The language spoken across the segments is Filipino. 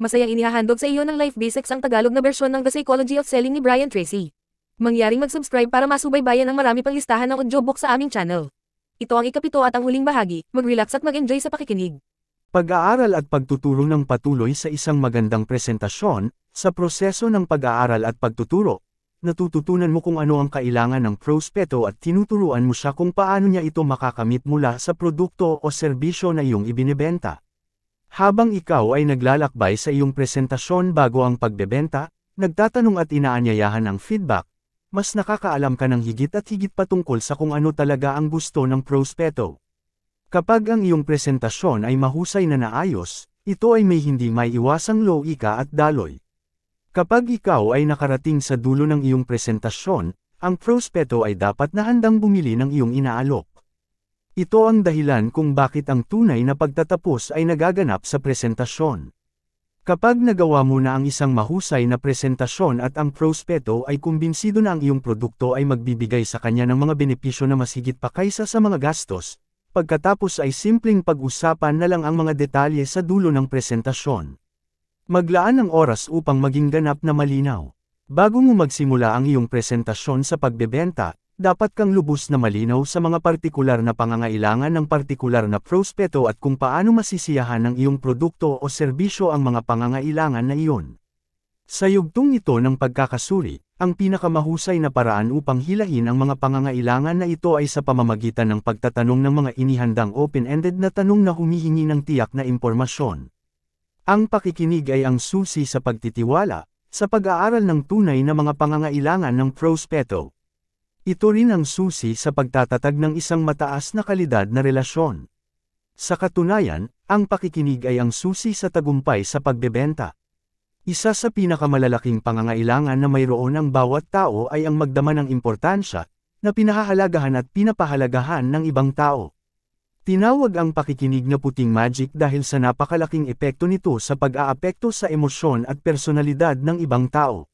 Masayang inihahandog sa iyo ng Life Basics ang Tagalog na bersyon ng The Psychology of Selling ni Brian Tracy. Mangyaring mag-subscribe para masubaybayan ang marami pang listahan ng audiobook sa aming channel. Ito ang ikapito at ang huling bahagi, mag-relax at mag-enjoy sa pakikinig. Pag-aaral at pagtuturo ng patuloy sa isang magandang presentasyon. Sa proseso ng pag-aaral at pagtuturo, natututunan mo kung ano ang kailangan ng prospeto at tinuturuan mo siya kung paano niya ito makakamit mula sa produkto o serbisyo na iyong ibinebenta. Habang ikaw ay naglalakbay sa iyong presentasyon bago ang pagbebenta, nagtatanong at inaanyayahan ang feedback, mas nakakaalam ka ng higit at higit patungkol sa kung ano talaga ang gusto ng prospeto. Kapag ang iyong presentasyon ay mahusay na naayos, ito ay may hindi maiiwasang logika at daloy. Kapag ikaw ay nakarating sa dulo ng iyong presentasyon, ang prospeto ay dapat na handang bumili ng iyong inaalok. Ito ang dahilan kung bakit ang tunay na pagtatapos ay nagaganap sa presentasyon. Kapag nagawa mo na ang isang mahusay na presentasyon at ang prospeto ay kumbinsido na ang iyong produkto ay magbibigay sa kanya ng mga benepisyo na mas higit pa kaysa sa mga gastos, pagkatapos ay simpleng pag-usapan na lang ang mga detalye sa dulo ng presentasyon. Maglaan ng oras upang maging ganap na malinaw. Bago mo magsimula ang iyong presentasyon sa pagbebenta, dapat kang lubos na malinaw sa mga partikular na pangangailangan ng partikular na prospeto at kung paano masisiyahan ng iyong produkto o serbisyo ang mga pangangailangan na iyon. Sa yugtong ito ng pagkakasuri, ang pinakamahusay na paraan upang hilahin ang mga pangangailangan na ito ay sa pamamagitan ng pagtatanong ng mga inihandang open-ended na tanong na humihingi ng tiyak na impormasyon. Ang pakikinig ay ang susi sa pagtitiwala, sa pag-aaral ng tunay na mga pangangailangan ng prospeto. Ito rin ang susi sa pagtatatag ng isang mataas na kalidad na relasyon. Sa katunayan, ang pakikinig ay ang susi sa tagumpay sa pagbebenta. Isa sa pinakamalalaking pangangailangan na mayroon ang bawat tao ay ang magdama ng importansya, na pinahahalagahan at pinapahalagahan ng ibang tao. Tinawag ang pakikinig na puting magic dahil sa napakalaking epekto nito sa pag-aapekto sa emosyon at personalidad ng ibang tao.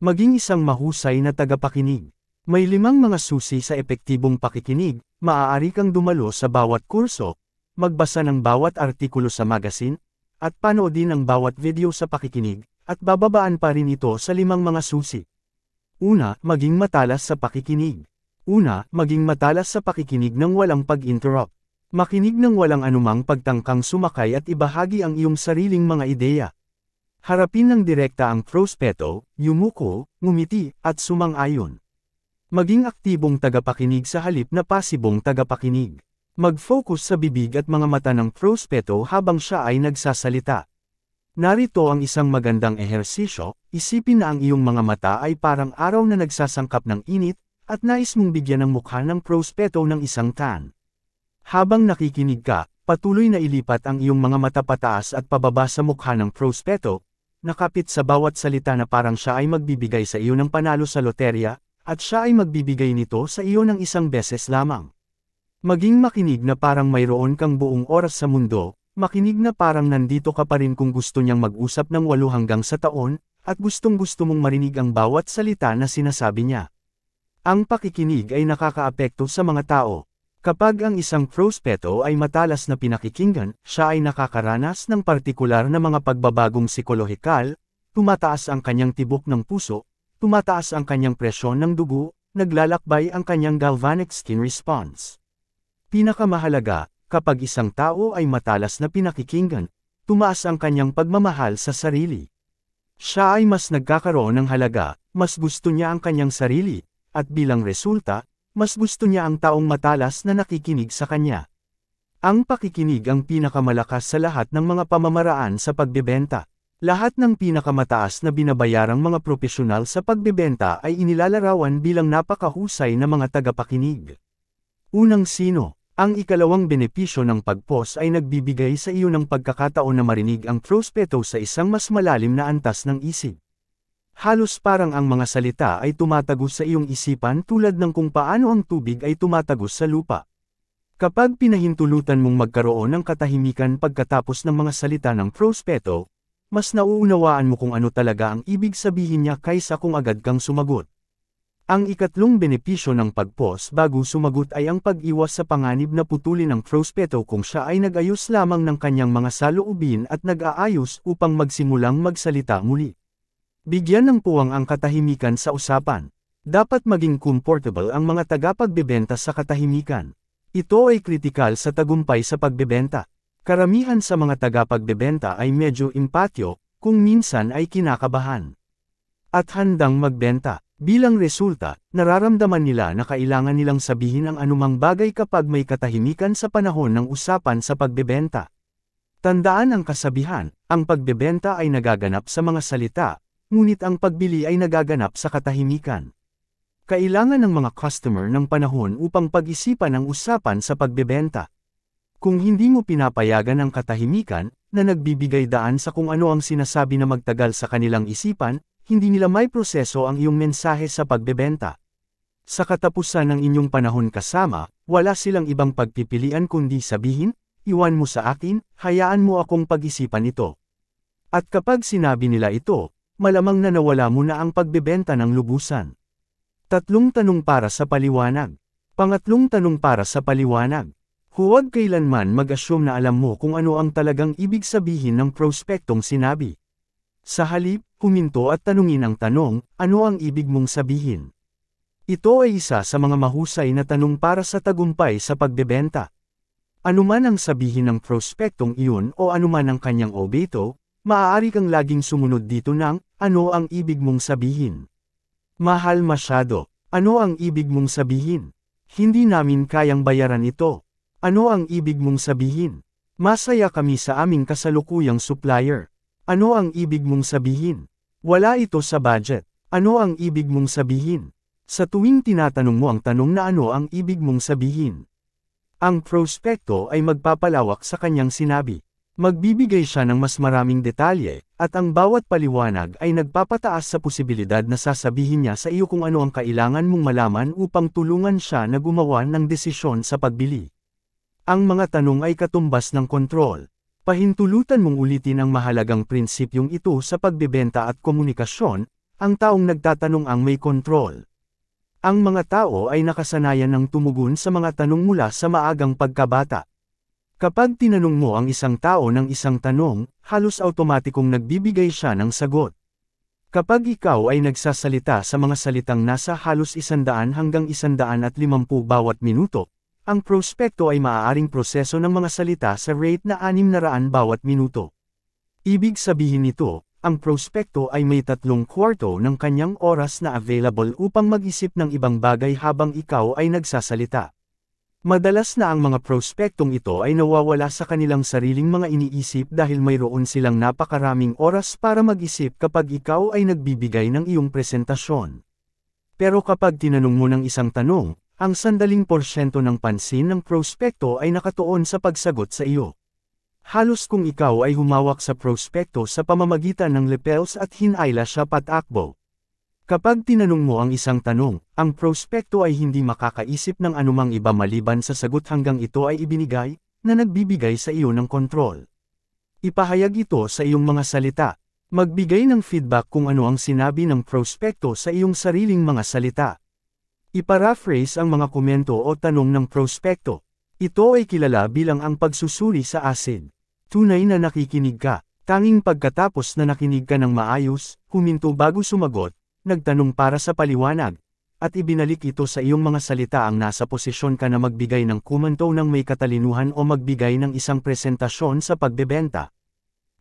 Maging isang mahusay na tagapakinig. May 5 mga susi sa epektibong pakikinig. Maaari kang dumalo sa bawat kurso, magbasa ng bawat artikulo sa magazine, at panoodin ang bawat video sa pakikinig, at bababaan pa rin ito sa 5 mga susi. Una, maging matalas sa pakikinig. Una, maging matalas sa pakikinig ng walang pag-interrupt. Makinig ng walang anumang pagtangkang sumakay at ibahagi ang iyong sariling mga ideya. Harapin ng direkta ang prospeto, yumuko, ngumiti, at sumang-ayon. Maging aktibong tagapakinig sa halip na pasibong tagapakinig. Mag-focus sa bibig at mga mata ng prospeto habang siya ay nagsasalita. Narito ang isang magandang ehersisyo, isipin na ang iyong mga mata ay parang araw na nagsasangkap ng init, at nais mong bigyan ng mukha ng prospeto ng isang tan. Habang nakikinig ka, patuloy na ilipat ang iyong mga mata pataas at pababa sa mukha ng prospeto, nakapit sa bawat salita na parang siya ay magbibigay sa iyo ng panalo sa loterya, at siya ay magbibigay nito sa iyo ng isang beses lamang. Maging makinig na parang mayroon kang buong oras sa mundo, makinig na parang nandito ka pa rin kung gusto niyang mag-usap ng 8 hanggang sa taon, at gustong-gusto mong marinig ang bawat salita na sinasabi niya. Ang pakikinig ay nakakaapekto sa mga tao. Kapag ang isang prospeto ay matalas na pinakikinggan, siya ay nakakaranas ng partikular na mga pagbabagong psikolohikal, tumataas ang kanyang tibok ng puso, tumataas ang kanyang presyon ng dugo, naglalakbay ang kanyang galvanic skin response. Pinakamahalaga, kapag isang tao ay matalas na pinakikinggan, tumaas ang kanyang pagmamahal sa sarili. Siya ay mas nagkakaroon ng halaga, mas gusto niya ang kanyang sarili, at bilang resulta, mas gusto niya ang taong matalas na nakikinig sa kanya. Ang pakikinig ang pinakamalakas sa lahat ng mga pamamaraan sa pagbebenta. Lahat ng pinakamataas na binabayarang mga profesional sa pagbebenta ay inilalarawan bilang napakahusay na mga tagapakinig. Unang sino, ang ikalawang benepisyo ng pag-pause ay nagbibigay sa iyo ng pagkakataon na marinig ang prospeto sa isang mas malalim na antas ng isip. Halos parang ang mga salita ay tumatagos sa iyong isipan tulad ng kung paano ang tubig ay tumatagos sa lupa. Kapag pinahintulutan mong magkaroon ng katahimikan pagkatapos ng mga salita ng prospeto, mas nauunawaan mo kung ano talaga ang ibig sabihin niya kaysa kung agad kang sumagot. Ang ikatlong benepisyo ng pag-pause bago sumagot ay ang pag-iwas sa panganib na putulin ng prospeto kung siya ay nag-ayos lamang ng kanyang mga saloobin at nag-aayos upang magsimulang magsalita muli. Bigyan ng puwang ang katahimikan sa usapan. Dapat maging comfortable ang mga tagapagbebenta sa katahimikan. Ito ay kritikal sa tagumpay sa pagbebenta. Karamihan sa mga tagapagbebenta ay medyo impatyo, kung minsan ay kinakabahan. At handang magbenta. Bilang resulta, nararamdaman nila na kailangan nilang sabihin ang anumang bagay kapag may katahimikan sa panahon ng usapan sa pagbebenta. Tandaan ang kasabihan, ang pagbebenta ay nagaganap sa mga salita, ngunit ang pagbili ay nagaganap sa katahimikan. Kailangan ng mga customer ng panahon upang pag-isipan ang usapan sa pagbebenta. Kung hindi mo pinapayagan ang katahimikan, na nagbibigay daan sa kung ano ang sinasabi na magtagal sa kanilang isipan, hindi nila may proseso ang iyong mensahe sa pagbebenta. Sa katapusan ng inyong panahon kasama, wala silang ibang pagpipilian kundi sabihin, iwan mo sa akin, hayaan mo akong pag-isipan ito. At kapag sinabi nila ito, malamang na nawala mo na ang pagbebenta ng lubusan. Tatlong tanong para sa paliwanag. Pangatlong tanong para sa paliwanag. Huwag kailanman mag-assume na alam mo kung ano ang talagang ibig sabihin ng prospektong sinabi. Sa halip, huminto at tanungin ang tanong, ano ang ibig mong sabihin? Ito ay isa sa mga mahusay na tanong para sa tagumpay sa pagbebenta. Anuman ang sabihin ng prospektong iyon o anuman ang kanyang objeto, maaari kang laging sumunod dito ng, ano ang ibig mong sabihin? Mahal masyado. Ano ang ibig mong sabihin? Hindi namin kayang bayaran ito. Ano ang ibig mong sabihin? Masaya kami sa aming kasalukuyang supplier. Ano ang ibig mong sabihin? Wala ito sa budget. Ano ang ibig mong sabihin? Sa tuwing tinatanong mo ang tanong na ano ang ibig mong sabihin, ang prospekto ay magpapalawak sa kanyang sinabi. Magbibigay siya ng mas maraming detalye, at ang bawat paliwanag ay nagpapataas sa posibilidad na sasabihin niya sa iyo kung ano ang kailangan mong malaman upang tulungan siya na gumawa ng desisyon sa pagbili. Ang mga tanong ay katumbas ng kontrol. Pahintulutan mong ulitin ang mahalagang prinsipyong ito sa pagbebenta at komunikasyon, ang taong nagtatanong ang may kontrol. Ang mga tao ay nakasanayan ng tumugon sa mga tanong mula sa maagang pagkabata. Kapag tinanong mo ang isang tao ng isang tanong, halos automatikong nagbibigay siya ng sagot. Kapag ikaw ay nagsasalita sa mga salitang nasa halos 100 hanggang 150 bawat minuto, ang prospekto ay maaaring proseso ng mga salita sa rate na 600 bawat minuto. Ibig sabihin nito, ang prospekto ay may 3/4 ng kanyang oras na available upang mag-isip ng ibang bagay habang ikaw ay nagsasalita. Madalas na ang mga prospektong ito ay nawawala sa kanilang sariling mga iniisip dahil mayroon silang napakaraming oras para mag-isip kapag ikaw ay nagbibigay ng iyong presentasyon. Pero kapag tinanong mo ng isang tanong, ang sandaling porsyento ng pansin ng prospekto ay nakatuon sa pagsagot sa iyo. Halos kung ikaw ay humawak sa prospekto sa pamamagitan ng lapels at hinayla siya patakbo. Kapag tinanong mo ang isang tanong, ang prospekto ay hindi makakaisip ng anumang iba maliban sa sagot hanggang ito ay ibinigay, na nagbibigay sa iyo ng kontrol. Ipahayag ito sa iyong mga salita. Magbigay ng feedback kung ano ang sinabi ng prospekto sa iyong sariling mga salita. Iparaphrase ang mga komento o tanong ng prospekto. Ito ay kilala bilang ang pagsusuri sa acid. Tunay na nakikinig ka. Tanging pagkatapos na nakinig ka ng maayos, huminto bago sumagot, nagtanong para sa paliwanag, at ibinalik ito sa iyong mga salita ang nasa posisyon ka na magbigay ng komento ng may katalinuhan o magbigay ng isang presentasyon sa pagbebenta.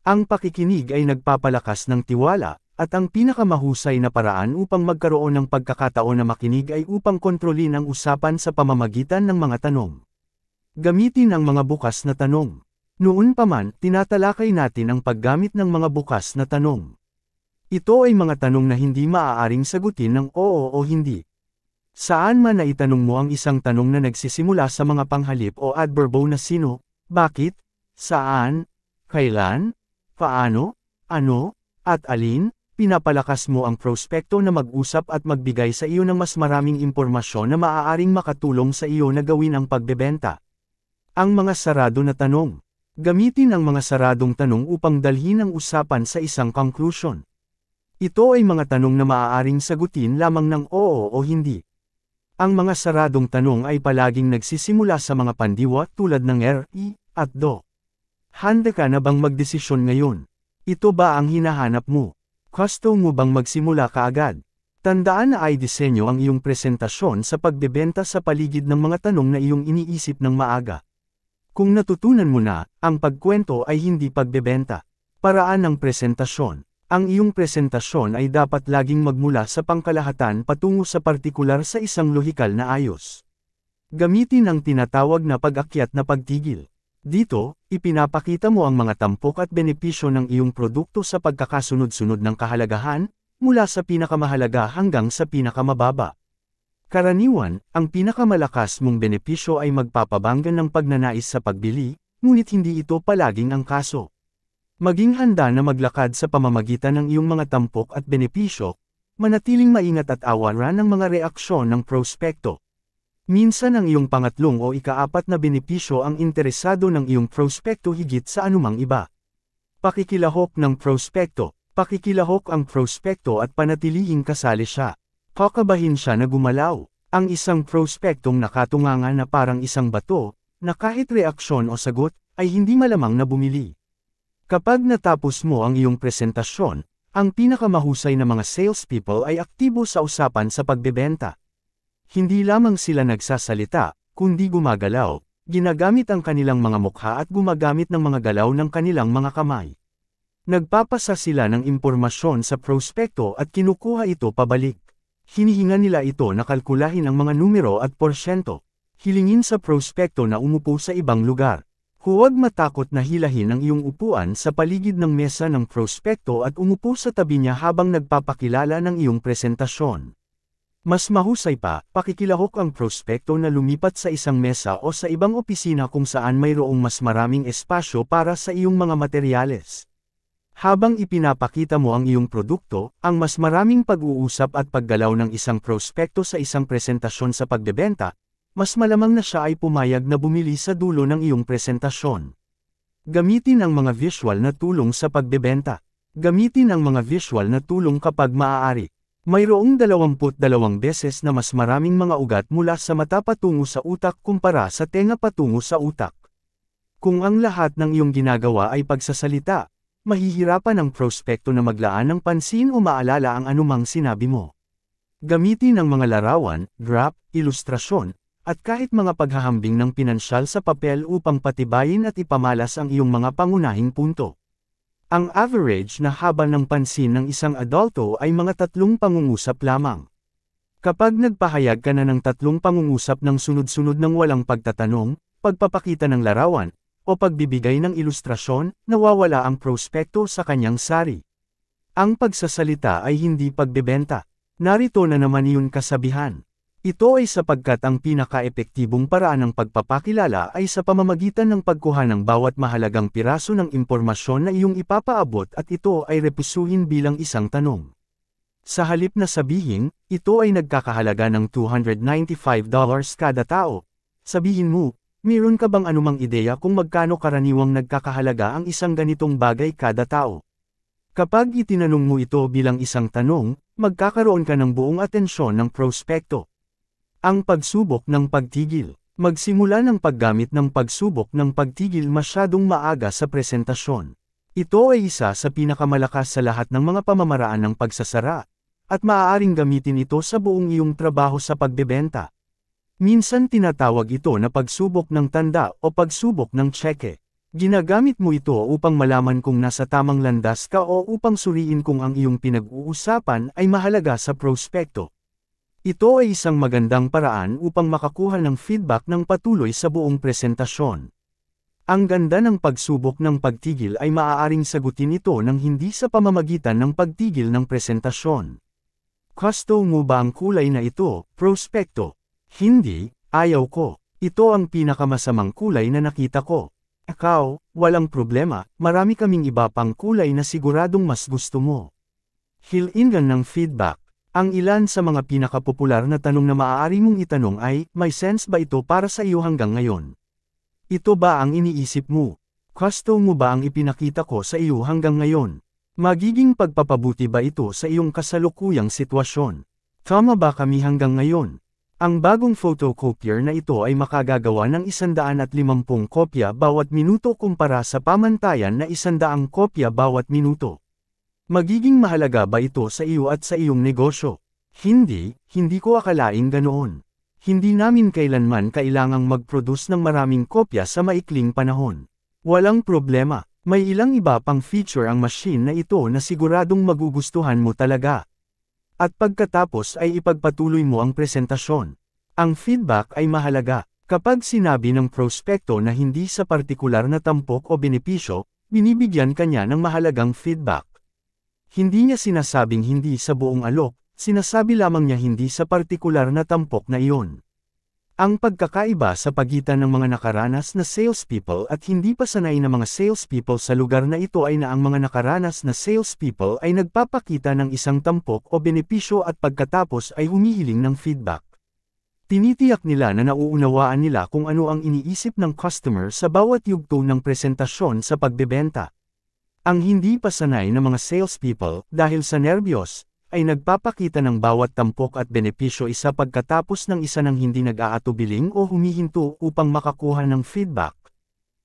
Ang pakikinig ay nagpapalakas ng tiwala, at ang pinakamahusay na paraan upang magkaroon ng pagkakataon na makinig ay upang kontrolin ang usapan sa pamamagitan ng mga tanong. Gamitin ang mga bukas na tanong. Noon pa man, tinatalakay natin ang paggamit ng mga bukas na tanong. Ito ay mga tanong na hindi maaaring sagutin ng oo o hindi. Saan man na itanong mo ang isang tanong na nagsisimula sa mga panghalip o adverbo na sino, bakit, saan, kailan, paano, ano, at alin, pinapalakas mo ang prospekto na mag-usap at magbigay sa iyo ng mas maraming impormasyon na maaaring makatulong sa iyo na gawin ang pagbebenta. Ang mga sarado na tanong. Gamitin ang mga saradong tanong upang dalhin ang usapan sa isang conclusion. Ito ay mga tanong na maaaring sagutin lamang ng oo o hindi. Ang mga saradong tanong ay palaging nagsisimula sa mga pandiwa tulad ng R, I, at DO. Handa ka na bang magdesisyon ngayon? Ito ba ang hinahanap mo? Gusto mo bang magsimula kaagad? Tandaan na ay disenyo ang iyong presentasyon sa pagbebenta sa paligid ng mga tanong na iyong iniisip ng maaga. Kung natutunan mo na, ang pagkwento ay hindi pagbebenta. Paraan ng presentasyon. Ang iyong presentasyon ay dapat laging magmula sa pangkalahatan patungo sa partikular sa isang lohikal na ayos. Gamitin ang tinatawag na pag-akyat na pagtigil. Dito, ipinapakita mo ang mga tampok at benepisyo ng iyong produkto sa pagkakasunod-sunod ng kahalagahan, mula sa pinakamahalaga hanggang sa pinakamababa. Karaniwan, ang pinakamalakas mong benepisyo ay magpapabanggan ng pagnanais sa pagbili, ngunit hindi ito palaging ang kaso. Maging handa na maglakad sa pamamagitan ng iyong mga tampok at benepisyo, manatiling maingat at awaran ng mga reaksyon ng prospekto. Minsan ang iyong pangatlong o ikaapat na benepisyo ang interesado ng iyong prospekto higit sa anumang iba. Pakikilahok ng prospekto. Pakikilahok ang prospekto at panatilihing kasali siya. Kakabahin siya na gumalaw. Ang isang prospektong nakatunganga na parang isang bato, na kahit reaksyon o sagot, ay hindi malamang na bumili. Kapag natapos mo ang iyong presentasyon, ang pinakamahusay na mga salespeople ay aktibo sa usapan sa pagbebenta. Hindi lamang sila nagsasalita, kundi gumagalaw, ginagamit ang kanilang mga mukha at gumagamit ng mga galaw ng kanilang mga kamay. Nagpapasa sila ng impormasyon sa prospekto at kinukuha ito pabalik. Hinihinga nila ito na kalkulahin ang mga numero at porsyento. Hilingin sa prospekto na umupo sa ibang lugar. Huwag matakot na hilahin ang iyong upuan sa paligid ng mesa ng prospekto at umupo sa tabi niya habang nagpapakilala ng iyong presentasyon. Mas mahusay pa, pakikilahok ang prospekto na lumipat sa isang mesa o sa ibang opisina kung saan mayroong mas maraming espasyo para sa iyong mga materyales. Habang ipinapakita mo ang iyong produkto, ang mas maraming pag-uusap at paggalaw ng isang prospekto sa isang presentasyon sa pagbebenta, mas malamang na siya ay pumayag na bumili sa dulo ng iyong presentasyon. Gamitin ang mga visual na tulong sa pagbebenta. Gamitin ang mga visual na tulong kapag maaari. Mayroong 22 beses na mas maraming mga ugat mula sa mata patungo sa utak kumpara sa tenga patungo sa utak. Kung ang lahat ng iyong ginagawa ay pagsasalita, mahihirapan ang prospekto na maglaan ng pansin o maalala ang anumang sinabi mo. Gamitin ang mga larawan, graph, ilustrasyon, at kahit mga paghahambing ng pinansyal sa papel upang patibayin at ipamalas ang iyong mga pangunahing punto. Ang average na haba ng pansin ng isang adulto ay mga 3 pangungusap lamang. Kapag nagpahayag ka na ng 3 pangungusap ng sunod-sunod ng walang pagtatanong, pagpapakita ng larawan, o pagbibigay ng ilustrasyon, nawawala ang prospekto sa kanyang sari. Ang pagsasalita ay hindi pagbebenta. Narito na naman iyon kasabihan. Ito ay sapagkat ang pinaka-epektibong paraan ng pagpapakilala ay sa pamamagitan ng pagkuha ng bawat mahalagang piraso ng impormasyon na iyong ipapaabot at ito ay repusuhin bilang isang tanong. Sa halip na sabihin, ito ay nagkakahalaga ng $295 kada tao. Sabihin mo, mayroon ka bang anumang ideya kung magkano karaniwang nagkakahalaga ang isang ganitong bagay kada tao? Kapag itinanong mo ito bilang isang tanong, magkakaroon ka ng buong atensyon ng prospekto. Ang pagsubok ng pagtigil. Magsimula ng paggamit ng pagsubok ng pagtigil masyadong maaga sa presentasyon. Ito ay isa sa pinakamalakas sa lahat ng mga pamamaraan ng pagsasara, at maaaring gamitin ito sa buong iyong trabaho sa pagbebenta. Minsan tinatawag ito na pagsubok ng tanda o pagsubok ng tseke. Ginagamit mo ito upang malaman kung nasa tamang landas ka o upang suriin kung ang iyong pinag-uusapan ay mahalaga sa prospekto. Ito ay isang magandang paraan upang makakuha ng feedback ng patuloy sa buong presentasyon. Ang ganda ng pagsubok ng pagtigil ay maaaring sagutin ito ng hindi sa pamamagitan ng pagtigil ng presentasyon. Gusto mo ba ang kulay na ito, prospekto? Hindi, ayaw ko. Ito ang pinakamasamang kulay na nakita ko. Ikaw, walang problema, marami kaming iba pang kulay na siguradong mas gusto mo. Hilingan ng feedback. Ang ilan sa mga pinakapopular na tanong na maaari mong itanong ay, may sense ba ito para sa iyo hanggang ngayon? Ito ba ang iniisip mo? Gusto mo ba ang ipinakita ko sa iyo hanggang ngayon? Magiging pagpapabuti ba ito sa iyong kasalukuyang sitwasyon? Tama ba kami hanggang ngayon? Ang bagong photocopier na ito ay makagagawa ng 150 kopya bawat minuto kumpara sa pamantayan na 100 kopya bawat minuto. Magiging mahalaga ba ito sa iyo at sa iyong negosyo? Hindi ko akalaing ganoon. Hindi namin kailanman kailangang mag-produce ng maraming kopya sa maikling panahon. Walang problema, may ilang iba pang feature ang machine na ito na siguradong magugustuhan mo talaga. At pagkatapos ay ipagpatuloy mo ang presentasyon. Ang feedback ay mahalaga. Kapag sinabi ng prospekto na hindi sa partikular na tampok o benepisyo, binibigyan kanya ng mahalagang feedback. Hindi niya sinasabing hindi sa buong alok, sinasabi lamang niya hindi sa partikular na tampok na iyon. Ang pagkakaiba sa pagitan ng mga nakaranas na salespeople at hindi pa sanay na mga salespeople sa lugar na ito ay na ang mga nakaranas na salespeople ay nagpapakita ng isang tampok o benepisyo at pagkatapos ay humihiling ng feedback. Tinitiyak nila na nauunawaan nila kung ano ang iniisip ng customer sa bawat yugto ng presentasyon sa pagbebenta. Ang hindi pa sanay na mga salespeople, dahil sa nerbiyos, ay nagpapakita ng bawat tampok at benepisyo isa pagkatapos ng isa ng hindi nag-aatubiling o humihinto upang makakuha ng feedback.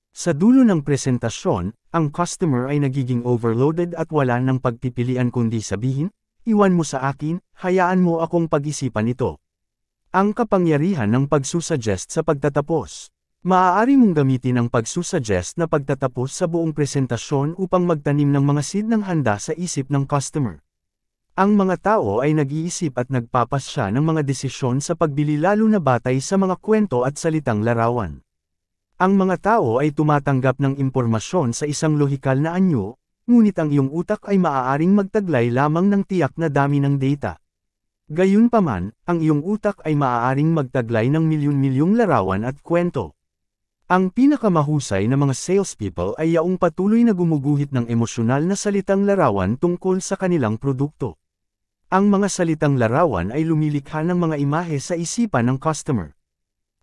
Sa dulo ng presentasyon, ang customer ay nagiging overloaded at wala ng pagpipilian kundi sabihin, "Iwan mo sa akin, hayaan mo akong pag-isipan ito." Ang kapangyarihan ng pagsusuggest sa pagtatapos. Maaari mong gamitin ang pagsusuggest na pagtatapos sa buong presentasyon upang magtanim ng mga seed ng handa sa isip ng customer. Ang mga tao ay nag-iisip at nagpapasya ng mga desisyon sa pagbili lalo na batay sa mga kwento at salitang larawan. Ang mga tao ay tumatanggap ng impormasyon sa isang lohikal na anyo, ngunit ang iyong utak ay maaaring magtaglay lamang ng tiyak na dami ng data. Gayunpaman, ang iyong utak ay maaaring magtaglay ng milyon-milyong larawan at kwento. Ang pinakamahusay na mga salespeople ay yaong patuloy na gumuguhit ng emosyonal na salitang larawan tungkol sa kanilang produkto. Ang mga salitang larawan ay lumilikha ng mga imahe sa isipan ng customer.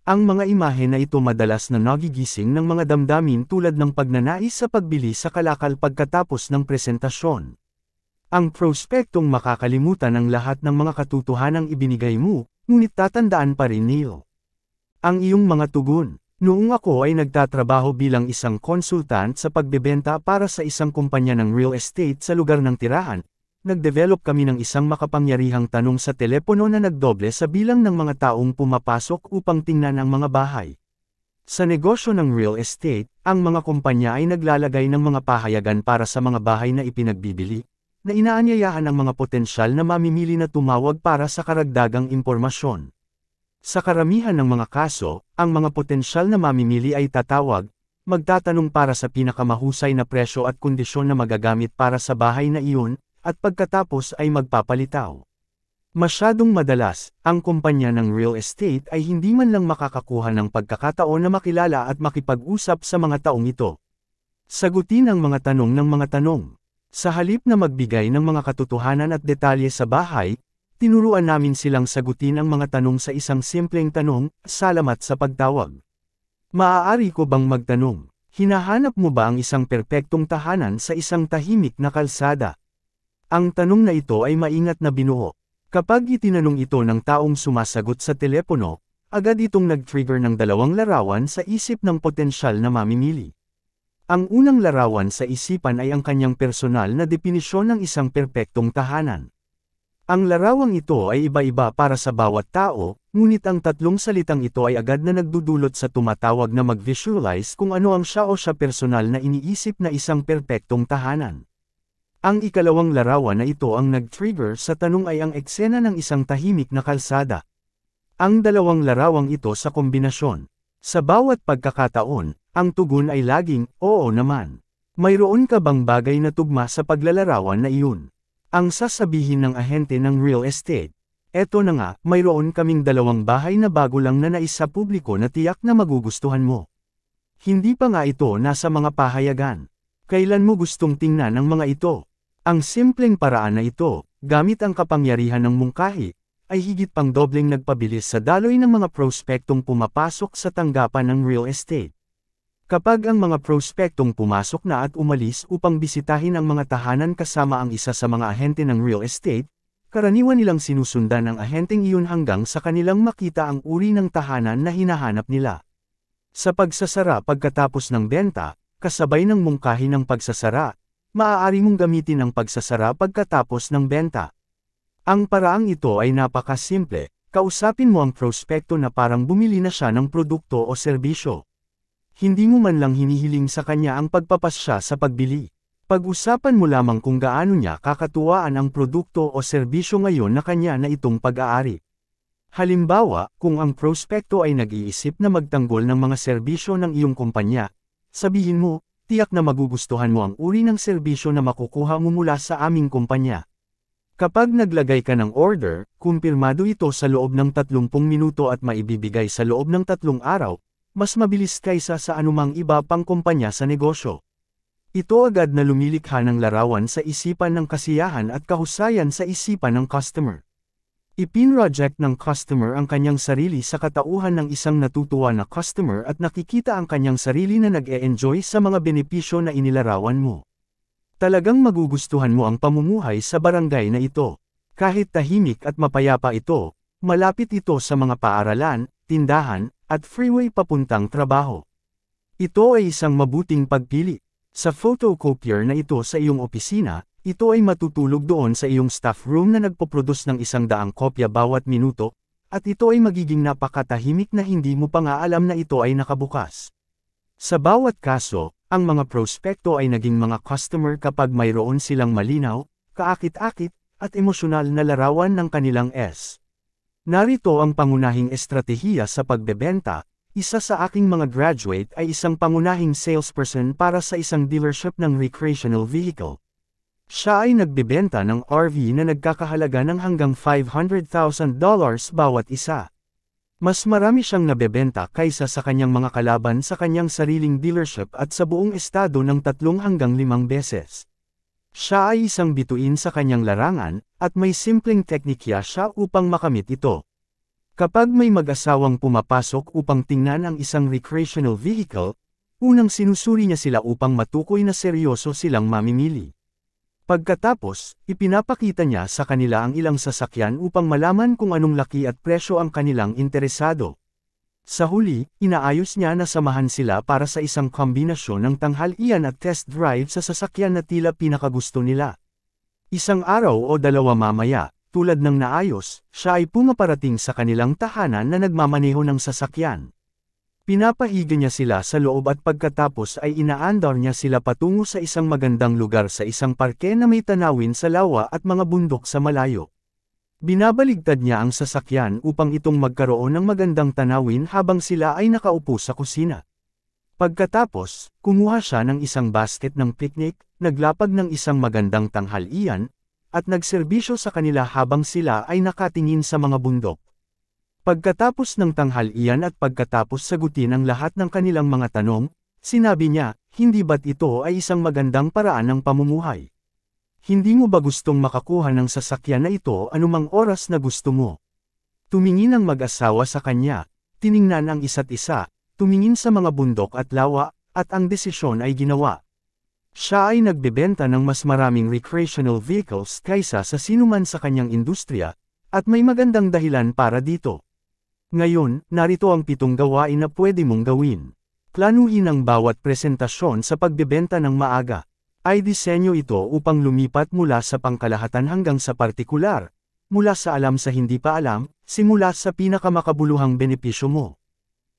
Ang mga imahe na ito madalas na nagigising ng mga damdamin tulad ng pagnanais sa pagbili sa kalakal pagkatapos ng presentasyon. Ang prospektong makakalimutan ang lahat ng mga katotohanang ibinigay mo, ngunit tatandaan pa rin Neil. Ang iyong mga tugon. Noong ako ay nagtatrabaho bilang isang konsultant sa pagbebenta para sa isang kumpanya ng real estate sa lugar ng tirahan, nag-develop kami ng isang makapangyarihang tanong sa telepono na nagdoble sa bilang ng mga taong pumapasok upang tingnan ang mga bahay. Sa negosyo ng real estate, ang mga kumpanya ay naglalagay ng mga pahayagan para sa mga bahay na ipinagbibili, na inaanyayahan ang mga potensyal na mamimili na tumawag para sa karagdagang impormasyon. Sa karamihan ng mga kaso, ang mga potensyal na mamimili ay tatawag, magtatanong para sa pinakamahusay na presyo at kondisyon na magagamit para sa bahay na iyon, at pagkatapos ay magpapalitaw. Masyadong madalas, ang kumpanya ng real estate ay hindi man lang makakakuha ng pagkakataon na makilala at makipag-usap sa mga taong ito. Sagutin ang mga tanong ng mga tanong. Sa halip na magbigay ng mga katotohanan at detalye sa bahay, tinuruan namin silang sagutin ang mga tanong sa isang simpleng tanong, "Salamat sa pagtawag. Maaari ko bang magtanong, hinahanap mo ba ang isang perpektong tahanan sa isang tahimik na kalsada?" Ang tanong na ito ay maingat na binuo. Kapag itinanong ito ng taong sumasagot sa telepono, agad itong nag-trigger ng dalawang larawan sa isip ng potensyal na mamimili. Ang unang larawan sa isipan ay ang kanyang personal na definisyon ng isang perpektong tahanan. Ang larawang ito ay iba-iba para sa bawat tao, ngunit ang tatlong salitang ito ay agad na nagdudulot sa tumatawag na mag-visualize kung ano ang siya o siya personal na iniisip na isang perpektong tahanan. Ang ikalawang larawan na ito ang nag-trigger sa tanong ay ang eksena ng isang tahimik na kalsada. Ang dalawang larawang ito sa kombinasyon. Sa bawat pagkakataon, ang tugon ay laging, "Oo naman." Mayroon ka bang bagay na tugma sa paglalarawan na iyon? Ang sasabihin ng ahente ng real estate, "Eto na nga, mayroon kaming 2 bahay na bago lang na nais sa publiko na tiyak na magugustuhan mo. Hindi pa nga ito nasa mga pahayagan. Kailan mo gustong tingnan ang mga ito?" Ang simpleng paraan na ito, gamit ang kapangyarihan ng mungkahi, ay higit pang dobleng nagpabilis sa daloy ng mga prospektong pumapasok sa tanggapan ng real estate. Kapag ang mga prospektong pumasok na at umalis upang bisitahin ang mga tahanan kasama ang isa sa mga ahente ng real estate, karaniwan nilang sinusundan ng ahenteng iyon hanggang sa kanilang makita ang uri ng tahanan na hinahanap nila. Sa pagsasara pagkatapos ng benta, kasabay ng mungkahi ng pagsasara, maaari mong gamitin ang pagsasara pagkatapos ng benta. Ang paraang ito ay napakasimple, kausapin mo ang prospekto na parang bumili na siya ng produkto o serbisyo. Hindi mo man lang hinihiling sa kanya ang pagpapasya sa pagbili. Pag-usapan mo lamang kung gaano niya kakatuwaan ang produkto o serbisyo ngayon na kanya na itong pag-aari. Halimbawa, kung ang prospekto ay nag-iisip na magtanggol ng mga serbisyo ng iyong kumpanya, sabihin mo, tiyak na magugustuhan mo ang uri ng serbisyo na makukuha mo mula sa aming kumpanya. Kapag naglagay ka ng order, kumpirmado ito sa loob ng 30 minuto at maibibigay sa loob ng 3 araw, mas mabilis kaysa sa anumang iba pang kumpanya sa negosyo. Ito agad na lumilikha ng larawan sa isipan ng kasiyahan at kahusayan sa isipan ng customer. Ipinroject ng customer ang kanyang sarili sa katauhan ng isang natutuwa na customer at nakikita ang kanyang sarili na nag-e-enjoy sa mga benepisyo na inilarawan mo. Talagang magugustuhan mo ang pamumuhay sa barangay na ito. Kahit tahimik at mapayapa ito, malapit ito sa mga paaralan, tindahan, at freeway papuntang trabaho. Ito ay isang mabuting pagpili. Sa photocopier na ito sa iyong opisina, ito ay matutulog doon sa iyong staff room na nagpo-produce ng 100 kopya bawat minuto, at ito ay magiging napakatahimik na hindi mo pa nga alam na ito ay nakabukas. Sa bawat kaso, ang mga prospekto ay naging mga customer kapag mayroon silang malinaw, kaakit-akit, at emosyonal na larawan ng kanilang S. Narito ang pangunahing estratehiya sa pagbebenta. Isa sa aking mga graduate ay isang pangunahing salesperson para sa isang dealership ng recreational vehicle. Siya ay nagbebenta ng RV na nagkakahalaga ng hanggang $500,000 bawat isa. Mas marami siyang nabebenta kaysa sa kanyang mga kalaban sa kanyang sariling dealership at sa buong estado ng 3 hanggang 5 beses. Siya ay isang bituin sa kanyang larangan, at may simpleng teknikya siya upang makamit ito. Kapag may mag-asawang pumapasok upang tingnan ang isang recreational vehicle, unang sinusuri niya sila upang matukoy na seryoso silang mamimili. Pagkatapos, ipinapakita niya sa kanila ang ilang sasakyan upang malaman kung anong laki at presyo ang kanilang interesado. Sa huli, inaayos niya na samahan sila para sa isang kombinasyon ng tanghalian at test drive sa sasakyan na tila pinakagusto nila. Isang araw o dalawa mamaya, tulad ng naayos, siya ay pumaparating sa kanilang tahanan na nagmamaneho ng sasakyan. Pinapahiga niya sila sa loob at pagkatapos ay inaandar niya sila patungo sa isang magandang lugar sa isang parke na may tanawin sa lawa at mga bundok sa malayo. Binabaligtad niya ang sasakyan upang itong magkaroon ng magandang tanawin habang sila ay nakaupo sa kusina. Pagkatapos, kumuha siya ng isang basket ng picnic, naglapag ng isang magandang tanghalian, at nagserbisyo sa kanila habang sila ay nakatingin sa mga bundok. Pagkatapos ng tanghalian at pagkatapos sagutin ang lahat ng kanilang mga tanong, sinabi niya, hindi ba't ito ay isang magandang paraan ng pamumuhay? Hindi mo ba gustong makakuha ng sasakyan na ito anumang oras na gusto mo? Tumingin ang mag-asawa sa kanya, tiningnan ang isa't isa, tumingin sa mga bundok at lawa, at ang desisyon ay ginawa. Siya ay nagbebenta ng mas maraming recreational vehicles kaysa sa sinuman sa kanyang industriya, at may magandang dahilan para dito. Ngayon, narito ang 7 gawain na pwede mong gawin. Planuhin ang bawat presentasyon sa pagbebenta ng maaga. Ay disenyo ito upang lumipat mula sa pangkalahatan hanggang sa partikular, mula sa alam sa hindi pa alam, simula sa pinakamakabuluhang benepisyo mo.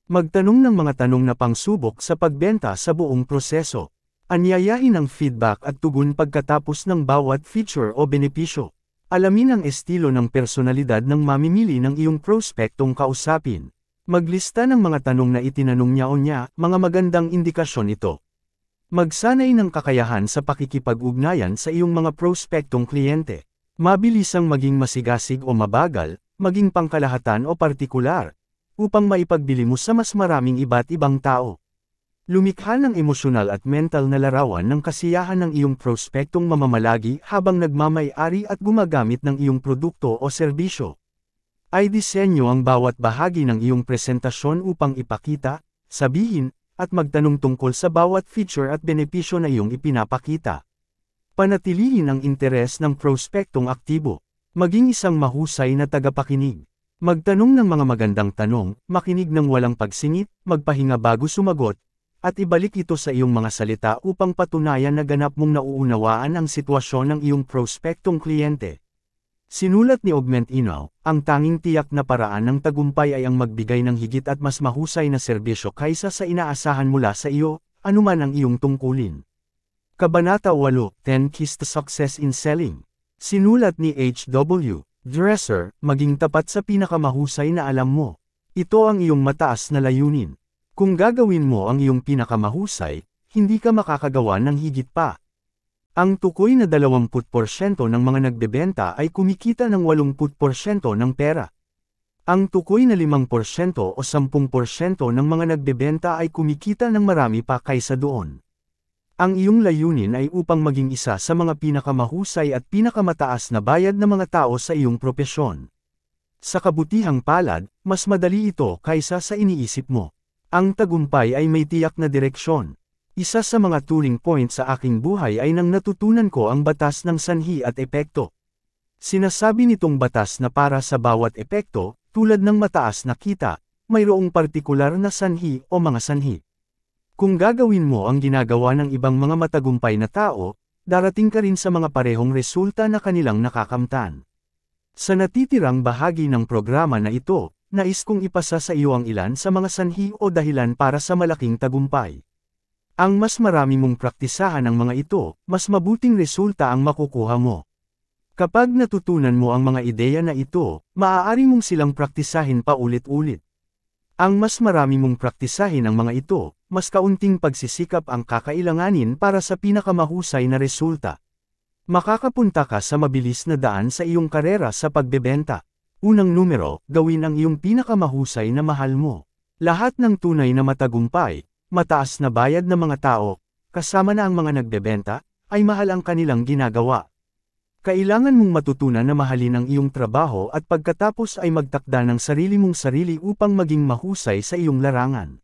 Magtanong ng mga tanong na pangsubok sa pagbenta sa buong proseso. Anyayahin ang feedback at tugon pagkatapos ng bawat feature o benepisyo. Alamin ang estilo ng personalidad ng mamimili ng iyong prospektong kausapin. Maglista ng mga tanong na itinanong niya o niya, mga magandang indikasyon ito. Magsanay ng kakayahan sa pakikipag-ugnayan sa iyong mga prospektong kliyente. Mabilisang maging masigasig o mabagal, maging pangkalahatan o partikular, upang maipagbili mo sa mas maraming iba't ibang tao. Lumikha ng emosyonal at mental na larawan ng kasiyahan ng iyong prospektong mamamalagi habang nagmamay-ari at gumagamit ng iyong produkto o serbisyo. Ay disenyo ang bawat bahagi ng iyong presentasyon upang ipakita, sabihin, at magtanong tungkol sa bawat feature at benepisyo na iyong ipinapakita. Panatilihin ang interes ng prospektong aktibo. Maging isang mahusay na tagapakinig. Magtanong ng mga magandang tanong, makinig ng walang pagsingit, magpahinga bago sumagot, at ibalik ito sa iyong mga salita upang patunayan na ganap mong nauunawaan ang sitwasyon ng iyong prospektong kliyente. Sinulat ni Augment Inaw, ang tanging tiyak na paraan ng tagumpay ay ang magbigay ng higit at mas mahusay na serbisyo kaysa sa inaasahan mula sa iyo, anuman ang iyong tungkulin. Kabanata 8, 10 Keys to Success in Selling. Sinulat ni H.W. Dresser, maging tapat sa pinakamahusay na alam mo. Ito ang iyong mataas na layunin. Kung gagawin mo ang iyong pinakamahusay, hindi ka makakagawa ng higit pa. Ang tukoy na 20% ng mga nagbebenta ay kumikita ng 80% ng pera. Ang tukoy na 5% o 10% ng mga nagbebenta ay kumikita ng marami pa kaysa doon. Ang iyong layunin ay upang maging isa sa mga pinakamahusay at pinakamataas na bayad na mga tao sa iyong propesyon. Sa kabutihang palad, mas madali ito kaysa sa iniisip mo. Ang tagumpay ay may tiyak na direksyon. Isa sa mga turning point sa aking buhay ay nang natutunan ko ang batas ng sanhi at epekto. Sinasabi nitong batas na para sa bawat epekto, tulad ng mataas na kita, mayroong partikular na sanhi o mga sanhi. Kung gagawin mo ang ginagawa ng ibang mga matagumpay na tao, darating ka rin sa mga parehong resulta na kanilang nakakamtan. Sa natitirang bahagi ng programa na ito, nais kong ipasa sa iyo ang ilan sa mga sanhi o dahilan para sa malaking tagumpay. Ang mas marami mong praktisahan ang mga ito, mas mabuting resulta ang makukuha mo. Kapag natutunan mo ang mga ideya na ito, maaari mong silang praktisahin pa ulit-ulit. Ang mas marami mong praktisahin ang mga ito, mas kaunting pagsisikap ang kakailanganin para sa pinakamahusay na resulta. Makakapunta ka sa mabilis na daan sa iyong karera sa pagbebenta. Unang numero, gawin ang iyong pinakamahusay na mahal mo. Lahat ng tunay na matagumpay, mataas na bayad na mga tao, kasama na ang mga nagbebenta, ay mahal ang kanilang ginagawa. Kailangan mong matutunan na mahalin ang iyong trabaho at pagkatapos ay magtakda ng sarili mong sarili upang maging mahusay sa iyong larangan.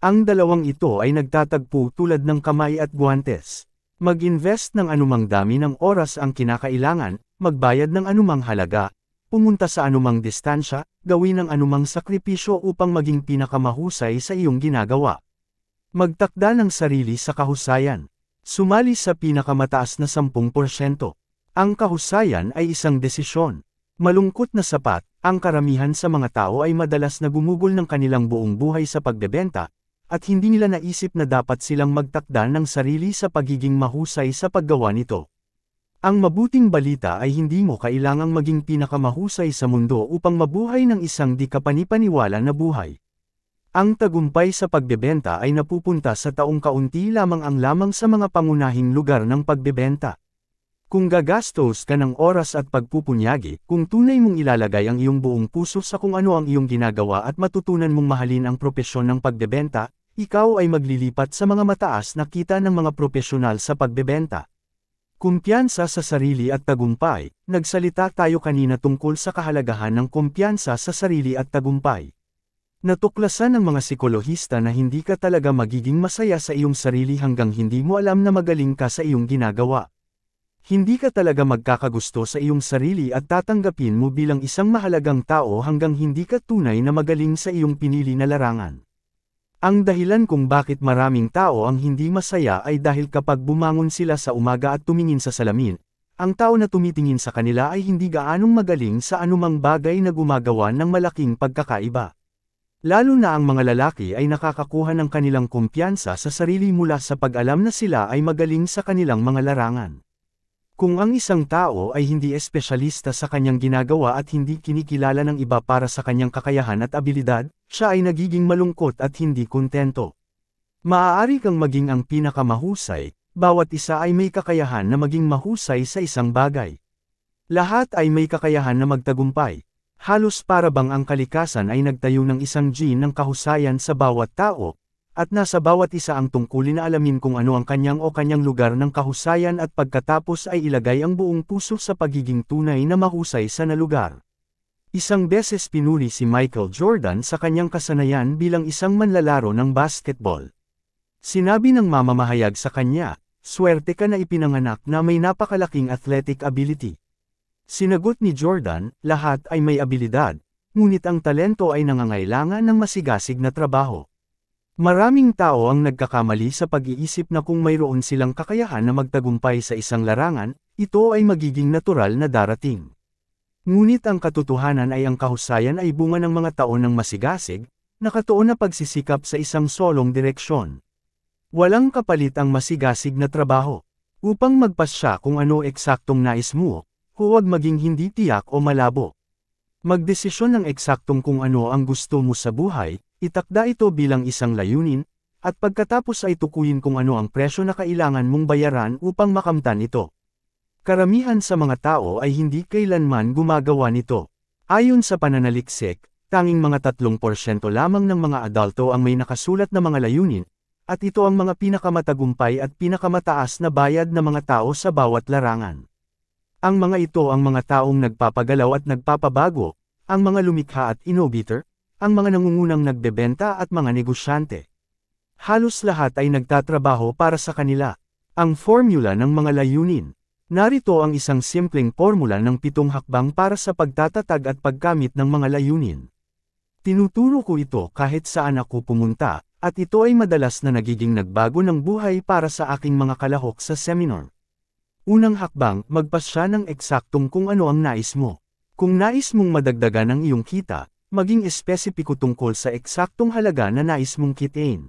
Ang dalawang ito ay nagtatagpo tulad ng kamay at guwantes. Mag-invest ng anumang dami ng oras ang kinakailangan, magbayad ng anumang halaga, pumunta sa anumang distansya, gawin ang anumang sakripisyo upang maging pinakamahusay sa iyong ginagawa. Magtakda ng sarili sa kahusayan. Sumali sa pinakamataas na 10%. Ang kahusayan ay isang desisyon. Malungkot na sapat, ang karamihan sa mga tao ay madalas na gumugol ng kanilang buong buhay sa pagbebenta, at hindi nila naisip na dapat silang magtakda ng sarili sa pagiging mahusay sa paggawa nito. Ang mabuting balita ay hindi mo kailangang maging pinakamahusay sa mundo upang mabuhay ng isang di kapanipaniwala na buhay. Ang tagumpay sa pagbebenta ay napupunta sa taong kaunti lamang sa mga pangunahing lugar ng pagbebenta. Kung gagastos ka ng oras at pagpupunyagi, kung tunay mong ilalagay ang iyong buong puso sa kung ano ang iyong ginagawa at matutunan mong mahalin ang propesyon ng pagbebenta, ikaw ay maglilipat sa mga mataas na kita ng mga propesyonal sa pagbebenta. Kumpiyansa sa sarili at tagumpay. Nagsalita tayo kanina tungkol sa kahalagahan ng kumpiyansa sa sarili at tagumpay. Natuklasan ng mga psikolohista na hindi ka talaga magiging masaya sa iyong sarili hanggang hindi mo alam na magaling ka sa iyong ginagawa. Hindi ka talaga magkakagusto sa iyong sarili at tatanggapin mo bilang isang mahalagang tao hanggang hindi ka tunay na magaling sa iyong pinili na larangan. Ang dahilan kung bakit maraming tao ang hindi masaya ay dahil kapag bumangon sila sa umaga at tumingin sa salamin, ang tao na tumitingin sa kanila ay hindi gaanong magaling sa anumang bagay na gumagawa ng malaking pagkakaiba. Lalo na ang mga lalaki ay nakakakuha ng kanilang kumpiyansa sa sarili mula sa pag-alam na sila ay magaling sa kanilang mga larangan. Kung ang isang tao ay hindi espesyalista sa kanyang ginagawa at hindi kinikilala ng iba para sa kanyang kakayahan at abilidad, siya ay nagiging malungkot at hindi kontento. Maaari kang maging ang pinakamahusay, bawat isa ay may kakayahan na maging mahusay sa isang bagay. Lahat ay may kakayahan na magtagumpay. Halos para bang ang kalikasan ay nagtayo ng isang gene ng kahusayan sa bawat tao, at nasa bawat isa ang tungkulin na alamin kung ano ang kanyang lugar ng kahusayan at pagkatapos ay ilagay ang buong puso sa pagiging tunay na mahusay sa nalugar. Isang beses pinuri si Michael Jordan sa kanyang kasanayan bilang isang manlalaro ng basketball. Sinabi ng mamamahayag sa kanya, "Swerte ka na ipinanganak na may napakalaking athletic ability." Sinagot ni Jordan, "Lahat ay may abilidad, ngunit ang talento ay nangangailangan ng masigasig na trabaho." Maraming tao ang nagkakamali sa pag-iisip na kung mayroon silang kakayahan na magtagumpay sa isang larangan, ito ay magiging natural na darating. Ngunit ang katotohanan ay ang kahusayan ay bunga ng mga taon ng masigasig, nakatuon na pagsisikap sa isang solong direksyon. Walang kapalit ang masigasig na trabaho. Upang magpasya kung ano eksaktong nais mo, huwag maging hindi tiyak o malabo. Magdesisyon ng eksaktong kung ano ang gusto mo sa buhay, itakda ito bilang isang layunin, at pagkatapos ay tukuyin kung ano ang presyo na kailangan mong bayaran upang makamtan ito. Karamihan sa mga tao ay hindi kailanman gumagawa nito. Ayon sa pananaliksik, tanging mga 3% lamang ng mga adulto ang may nakasulat na mga layunin, at ito ang mga pinakamatagumpay at pinakamataas na bayad na mga tao sa bawat larangan. Ang mga ito ang mga taong nagpapagalaw at nagpapabago, ang mga lumikha at innovator, ang mga nangungunang nagbebenta at mga negosyante. Halos lahat ay nagtatrabaho para sa kanila. Ang formula ng mga layunin. Narito ang isang simpleng formula ng 7 hakbang para sa pagtatatag at pagkamit ng mga layunin. Tinuturo ko ito kahit saan ako pumunta, at ito ay madalas na nagiging nagbago ng buhay para sa aking mga kalahok sa seminar. Unang hakbang, magpasya ng eksaktong kung ano ang nais mo. Kung nais mong madagdagan ang iyong kita, maging espesipiko tungkol sa eksaktong halaga na nais mong kitain.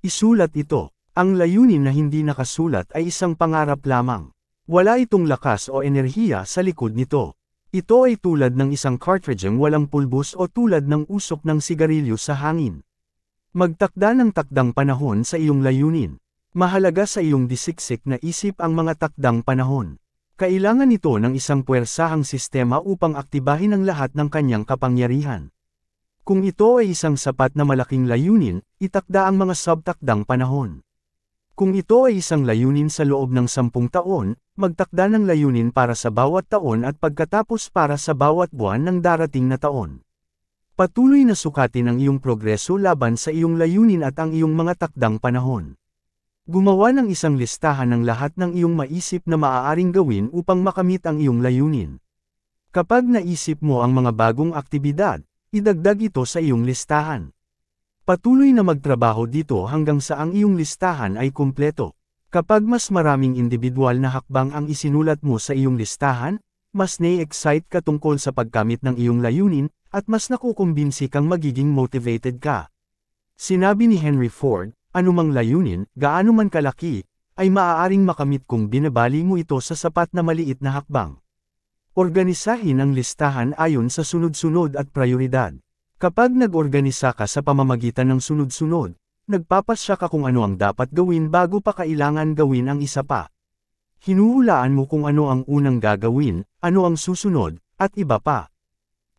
Isulat ito. Ang layunin na hindi nakasulat ay isang pangarap lamang. Wala itong lakas o enerhiya sa likod nito. Ito ay tulad ng isang cartridge walang pulbos o tulad ng usok ng sigarilyo sa hangin. Magtakda ng takdang panahon sa iyong layunin. Mahalaga sa iyong disiksik na isip ang mga takdang panahon. Kailangan ito ng isang puwersahang sistema upang aktibahin ang lahat ng kanyang kapangyarihan. Kung ito ay isang sapat na malaking layunin, itakda ang mga subtakdang panahon. Kung ito ay isang layunin sa loob ng 10 taon, magtakda ng layunin para sa bawat taon at pagkatapos para sa bawat buwan ng darating na taon. Patuloy na sukatin ang iyong progreso laban sa iyong layunin at ang iyong mga takdang panahon. Gumawa ng isang listahan ng lahat ng iyong maisip na maaaring gawin upang makamit ang iyong layunin. Kapag naisip mo ang mga bagong aktibidad, idagdag ito sa iyong listahan. Patuloy na magtrabaho dito hanggang sa ang iyong listahan ay kumpleto. Kapag mas maraming individual na hakbang ang isinulat mo sa iyong listahan, mas na-excite ka tungkol sa pagkamit ng iyong layunin, at mas nakukumbinsi kang magiging motivated ka. Sinabi ni Henry Ford, anumang layunin, gaano man kalaki, ay maaaring makamit kung binabali mo ito sa sapat na maliit na hakbang. Organisahin ang listahan ayon sa sunod-sunod at prioridad. Kapag nag-organisa ka sa pamamagitan ng sunod-sunod, nagpapasya ka kung ano ang dapat gawin bago pa kailangan gawin ang isa pa. Hinuhulaan mo kung ano ang unang gagawin, ano ang susunod, at iba pa.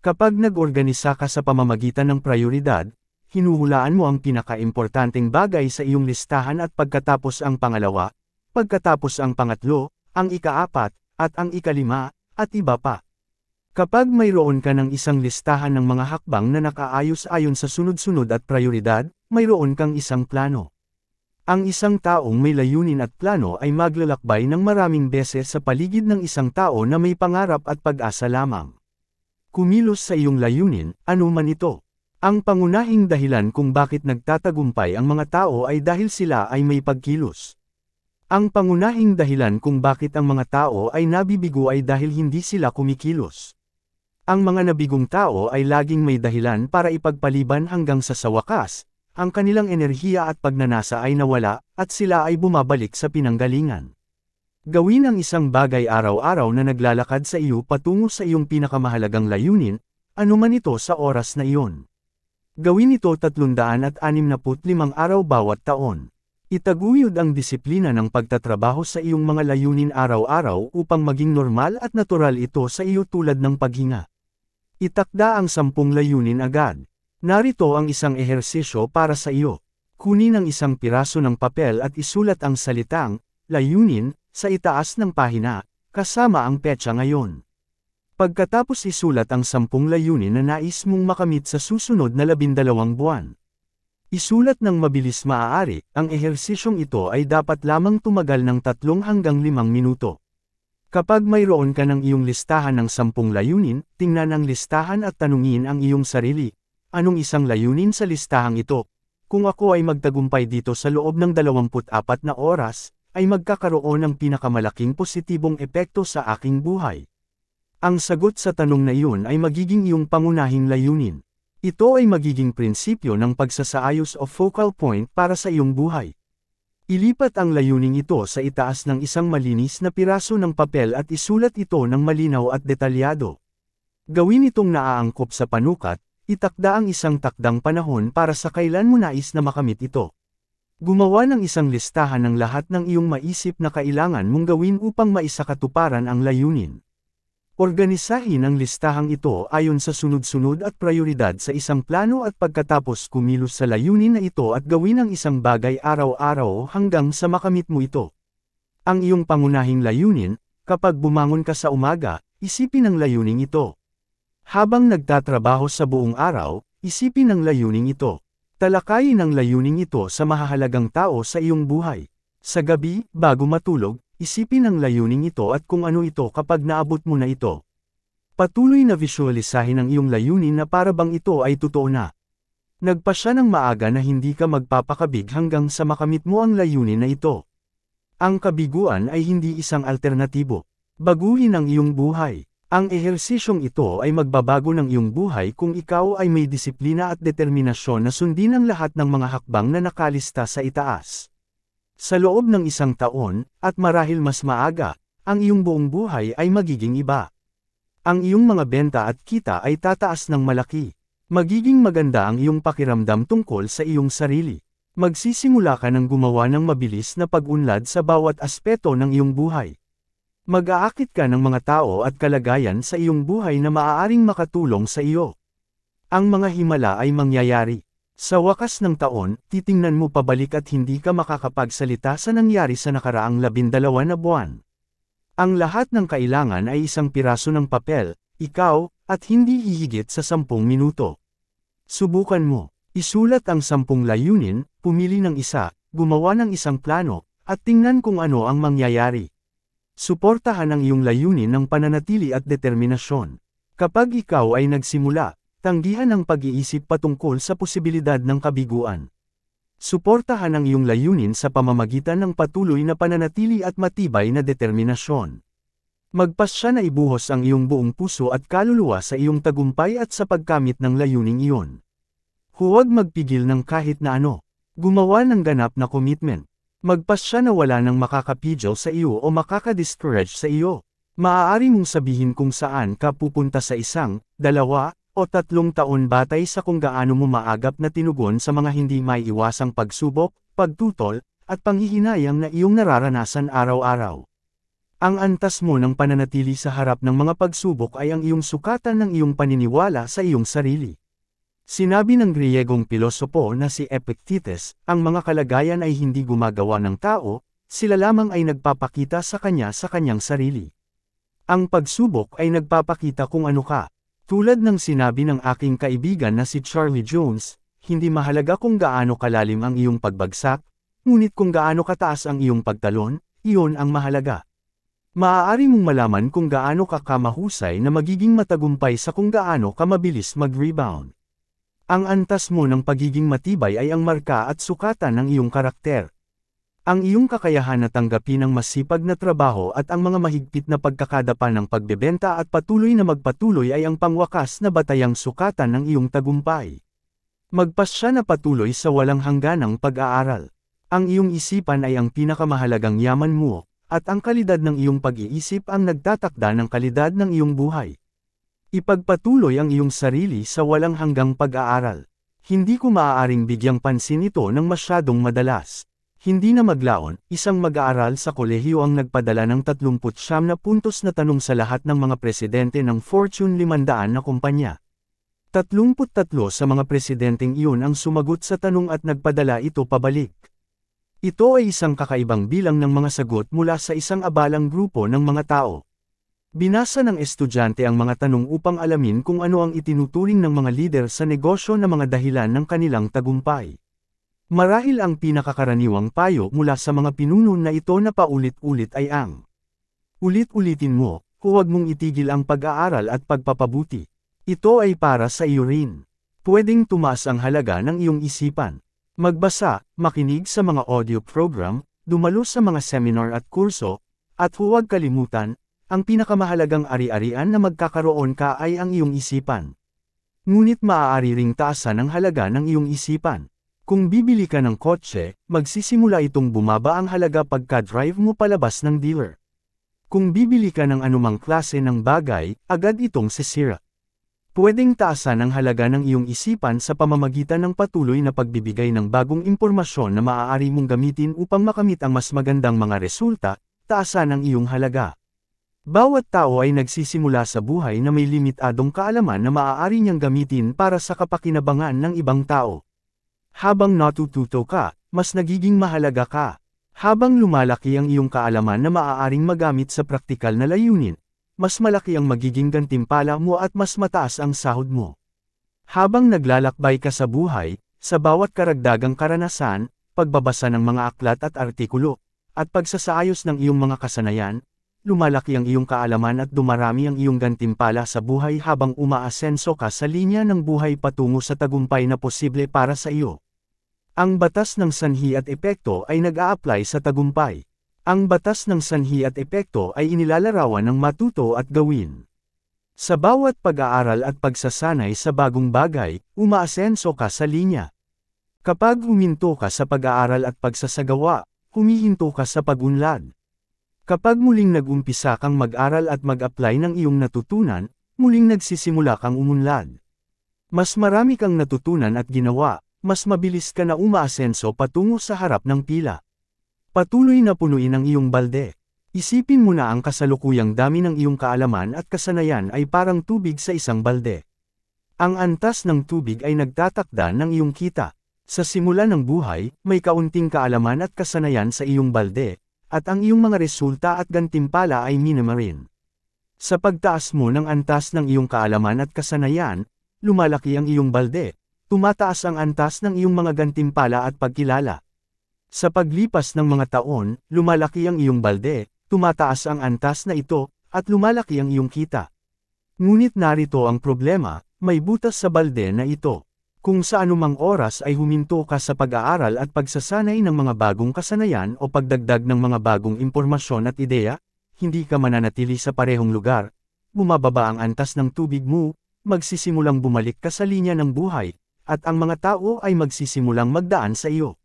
Kapag nag-organisa ka sa pamamagitan ng prioridad, hinuhulaan mo ang pinaka-importanteng bagay sa iyong listahan at pagkatapos ang pangalawa, pagkatapos ang pangatlo, ang ika-4, at ang ika-5, at iba pa. Kapag mayroon ka ng isang listahan ng mga hakbang na nakaayos ayon sa sunod-sunod at prioridad, mayroon kang isang plano. Ang isang taong may layunin at plano ay maglalakbay ng maraming beses sa paligid ng isang tao na may pangarap at pag-asa lamang. Kumilos sa iyong layunin, ano man ito. Ang pangunahing dahilan kung bakit nagtatagumpay ang mga tao ay dahil sila ay may pagkilos. Ang pangunahing dahilan kung bakit ang mga tao ay nabibigo ay dahil hindi sila kumikilos. Ang mga nabigong tao ay laging may dahilan para ipagpaliban hanggang sa wakas, ang kanilang enerhiya at pagnanasa ay nawala, at sila ay bumabalik sa pinanggalingan. Gawin ang isang bagay araw-araw na naglalakad sa iyo patungo sa iyong pinakamahalagang layunin, anuman ito sa oras na iyon. Gawin ito 365 araw bawat taon. Itaguyod ang disiplina ng pagtatrabaho sa iyong mga layunin araw-araw upang maging normal at natural ito sa iyo tulad ng paghinga. Itakda ang 10 layunin agad. Narito ang isang ehersisyo para sa iyo. Kunin ang isang piraso ng papel at isulat ang salitang, layunin, sa itaas ng pahina, kasama ang petsa ngayon. Pagkatapos isulat ang 10 layunin na nais mong makamit sa susunod na 12 buwan. Isulat ng mabilis maaari, ang ehersisyong ito ay dapat lamang tumagal ng 3 hanggang 5 minuto. Kapag mayroon ka ng iyong listahan ng 10 layunin, tingnan ang listahan at tanungin ang iyong sarili, anong isang layunin sa listahang ito? Kung ako ay magtagumpay dito sa loob ng 24 na oras, ay magkakaroon ng pinakamalaking positibong epekto sa aking buhay. Ang sagot sa tanong na iyon ay magiging iyong pangunahing layunin. Ito ay magiging prinsipyo ng pagsasaayos o focal point para sa iyong buhay. Ilipat ang layuning ito sa itaas ng isang malinis na piraso ng papel at isulat ito ng malinaw at detalyado. Gawin itong naaangkop sa panukat, itakda ang isang takdang panahon para sa kailan mo nais na makamit ito. Gumawa ng isang listahan ng lahat ng iyong maisip na kailangan mong gawin upang maisakatuparan ang layunin. Organisahin ang listahang ito ayon sa sunod-sunod at prioridad sa isang plano at pagkatapos kumilos sa layunin na ito at gawin ang isang bagay araw-araw hanggang sa makamit mo ito. Ang iyong pangunahing layunin, kapag bumangon ka sa umaga, isipin ang layuning ito. Habang nagtatrabaho sa buong araw, isipin ang layuning ito. Talakayin ang layuning ito sa mahahalagang tao sa iyong buhay. Sa gabi, bago matulog, isipin ang layuning ito at kung ano ito kapag naabot mo na ito. Patuloy na visualisahin ang iyong layunin na para bang ito ay totoo na. Nagpasya ng maaga na hindi ka magpapakabig hanggang sa makamit mo ang layunin na ito. Ang kabiguan ay hindi isang alternatibo. Baguhin ang iyong buhay. Ang ehersisyong ito ay magbabago ng iyong buhay kung ikaw ay may disiplina at determinasyon na sundin ang lahat ng mga hakbang na nakalista sa itaas. Sa loob ng 1 taon, at marahil mas maaga, ang iyong buong buhay ay magiging iba. Ang iyong mga benta at kita ay tataas ng malaki. Magiging maganda ang iyong pakiramdam tungkol sa iyong sarili. Magsisimula ka ng gumawa ng mabilis na pag-unlad sa bawat aspeto ng iyong buhay. Mag-aakit ka ng mga tao at kalagayan sa iyong buhay na maaaring makatulong sa iyo. Ang mga himala ay mangyayari. Sa wakas ng taon, titingnan mo pabalik at hindi ka makakapagsalita sa nangyari sa nakaraang 12 na buwan. Ang lahat ng kailangan ay isang piraso ng papel, ikaw, at hindi hihigit sa 10 minuto. Subukan mo. Isulat ang 10 layunin, pumili ng isa, gumawa ng isang plano, at tingnan kung ano ang mangyayari. Suportahan ang iyong layunin ng pananatili at determinasyon. Kapag ikaw ay nagsimula, tanggihan ang pag-iisip patungkol sa posibilidad ng kabiguan. Suportahan ang iyong layunin sa pamamagitan ng patuloy na pananatili at matibay na determinasyon. Magpasya na ibuhos ang iyong buong puso at kaluluwa sa iyong tagumpay at sa pagkamit ng layuning iyon. Huwag magpigil ng kahit na ano. Gumawa ng ganap na commitment. Magpasya na wala nang makakapigil sa iyo o makaka-discourage sa iyo. Maaari mong sabihin kung saan ka pupunta sa 1, 2, o 3 taon batay sa kung gaano mo maagap na tinugon sa mga hindi maiiwasang pagsubok, pagtutol, at panghihinayang na iyong nararanasan araw-araw. Ang antas mo ng pananatili sa harap ng mga pagsubok ay ang iyong sukatan ng iyong paniniwala sa iyong sarili. Sinabi ng Griyegong pilosopo na si Epictetus, ang mga kalagayan ay hindi gumagawa ng tao, sila lamang ay nagpapakita sa kanyang sarili. Ang pagsubok ay nagpapakita kung ano ka. Tulad ng sinabi ng aking kaibigan na si Charlie Jones, hindi mahalaga kung gaano kalalim ang iyong pagbagsak, ngunit kung gaano kataas ang iyong pagtalon, iyon ang mahalaga. Maaari mong malaman kung gaano ka kamahusay na magiging matagumpay sa kung gaano ka mabilis mag-rebound. Ang antas mo ng pagiging matibay ay ang marka at sukatan ng iyong karakter. Ang iyong kakayahan na tanggapin ang masipag na trabaho at ang mga mahigpit na pagkakadapa ng pagbebenta at patuloy na magpatuloy ay ang pangwakas na batayang sukatan ng iyong tagumpay. Magpasya na patuloy sa walang hangganang pag-aaral. Ang iyong isipan ay ang pinakamahalagang yaman mo, at ang kalidad ng iyong pag-iisip ang nagtatakda ng kalidad ng iyong buhay. Ipagpatuloy ang iyong sarili sa walang hanggang pag-aaral. Hindi ko maaaring bigyang pansin ito ng masyadong madalas. Hindi na maglaon, isang mag-aaral sa kolehiyo ang nagpadala ng 39 na puntos na tanong sa lahat ng mga presidente ng Fortune 500 na kumpanya. 33 sa mga presidenteng iyon ang sumagot sa tanong at nagpadala ito pabalik. Ito ay isang kakaibang bilang ng mga sagot mula sa isang abalang grupo ng mga tao. Binasa ng estudyante ang mga tanong upang alamin kung ano ang itinuturing ng mga lider sa negosyo na mga dahilan ng kanilang tagumpay. Marahil ang pinakakaraniwang payo mula sa mga pinuno na ito na paulit-ulit ay ang ulit-ulitin mo, huwag mong itigil ang pag-aaral at pagpapabuti. Ito ay para sa iyo rin. Pwedeng tumaas ang halaga ng iyong isipan. Magbasa, makinig sa mga audio program, dumalo sa mga seminar at kurso, at huwag kalimutan, ang pinakamahalagang ari-arian na magkakaroon ka ay ang iyong isipan. Ngunit maaari ring taasan ang halaga ng iyong isipan. Kung bibili ka ng kotse, magsisimula itong bumaba ang halaga pagka-drive mo palabas ng dealer. Kung bibili ka ng anumang klase ng bagay, agad itong sisira. Pwedeng taasan ang halaga ng iyong isipan sa pamamagitan ng patuloy na pagbibigay ng bagong impormasyon na maaari mong gamitin upang makamit ang mas magandang mga resulta, taasan ang iyong halaga. Bawat tao ay nagsisimula sa buhay na may limitadong kaalaman na maaari niyang gamitin para sa kapakinabangan ng ibang tao. Habang natututo ka, mas nagiging mahalaga ka. Habang lumalaki ang iyong kaalaman na maaaring magamit sa praktikal na layunin, mas malaki ang magiging gantimpala mo at mas mataas ang sahod mo. Habang naglalakbay ka sa buhay, sa bawat karagdagang karanasan, pagbabasa ng mga aklat at artikulo, at pagsasaayos ng iyong mga kasanayan, lumalaki ang iyong kaalaman at dumarami ang iyong gantimpala sa buhay habang umaasenso ka sa linya ng buhay patungo sa tagumpay na posible para sa iyo. Ang batas ng sanhi at epekto ay nag-a-apply sa tagumpay. Ang batas ng sanhi at epekto ay inilalarawan ng matuto at gawin. Sa bawat pag-aaral at pagsasanay sa bagong bagay, umaasenso ka sa linya. Kapag huminto ka sa pag-aaral at pagsasagawa, humihinto ka sa pag-unlad. Kapag muling nag-umpisa kang mag-aral at mag-apply ng iyong natutunan, muling nagsisimula kang umunlad. Mas marami kang natutunan at ginawa, mas mabilis ka na umaasenso patungo sa harap ng pila. Patuloy na punuin ang iyong balde. Isipin mo na ang kasalukuyang dami ng iyong kaalaman at kasanayan ay parang tubig sa isang balde. Ang antas ng tubig ay nagtatakda ng iyong kita. Sa simula ng buhay, may kaunting kaalaman at kasanayan sa iyong balde, at ang iyong mga resulta at gantimpala ay minima rin. Sa pagtaas mo ng antas ng iyong kaalaman at kasanayan, lumalaki ang iyong balde, tumataas ang antas ng iyong mga gantimpala at pagkilala. Sa paglipas ng mga taon, lumalaki ang iyong balde, tumataas ang antas na ito, at lumalaki ang iyong kita. Ngunit narito ang problema, may butas sa balde na ito. Kung sa anumang oras ay huminto ka sa pag-aaral at pagsasanay ng mga bagong kasanayan o pagdagdag ng mga bagong impormasyon at ideya, hindi ka mananatili sa parehong lugar, bumababa ang antas ng tubig mo, magsisimulang bumalik ka sa linya ng buhay, at ang mga tao ay magsisimulang magdaan sa iyo.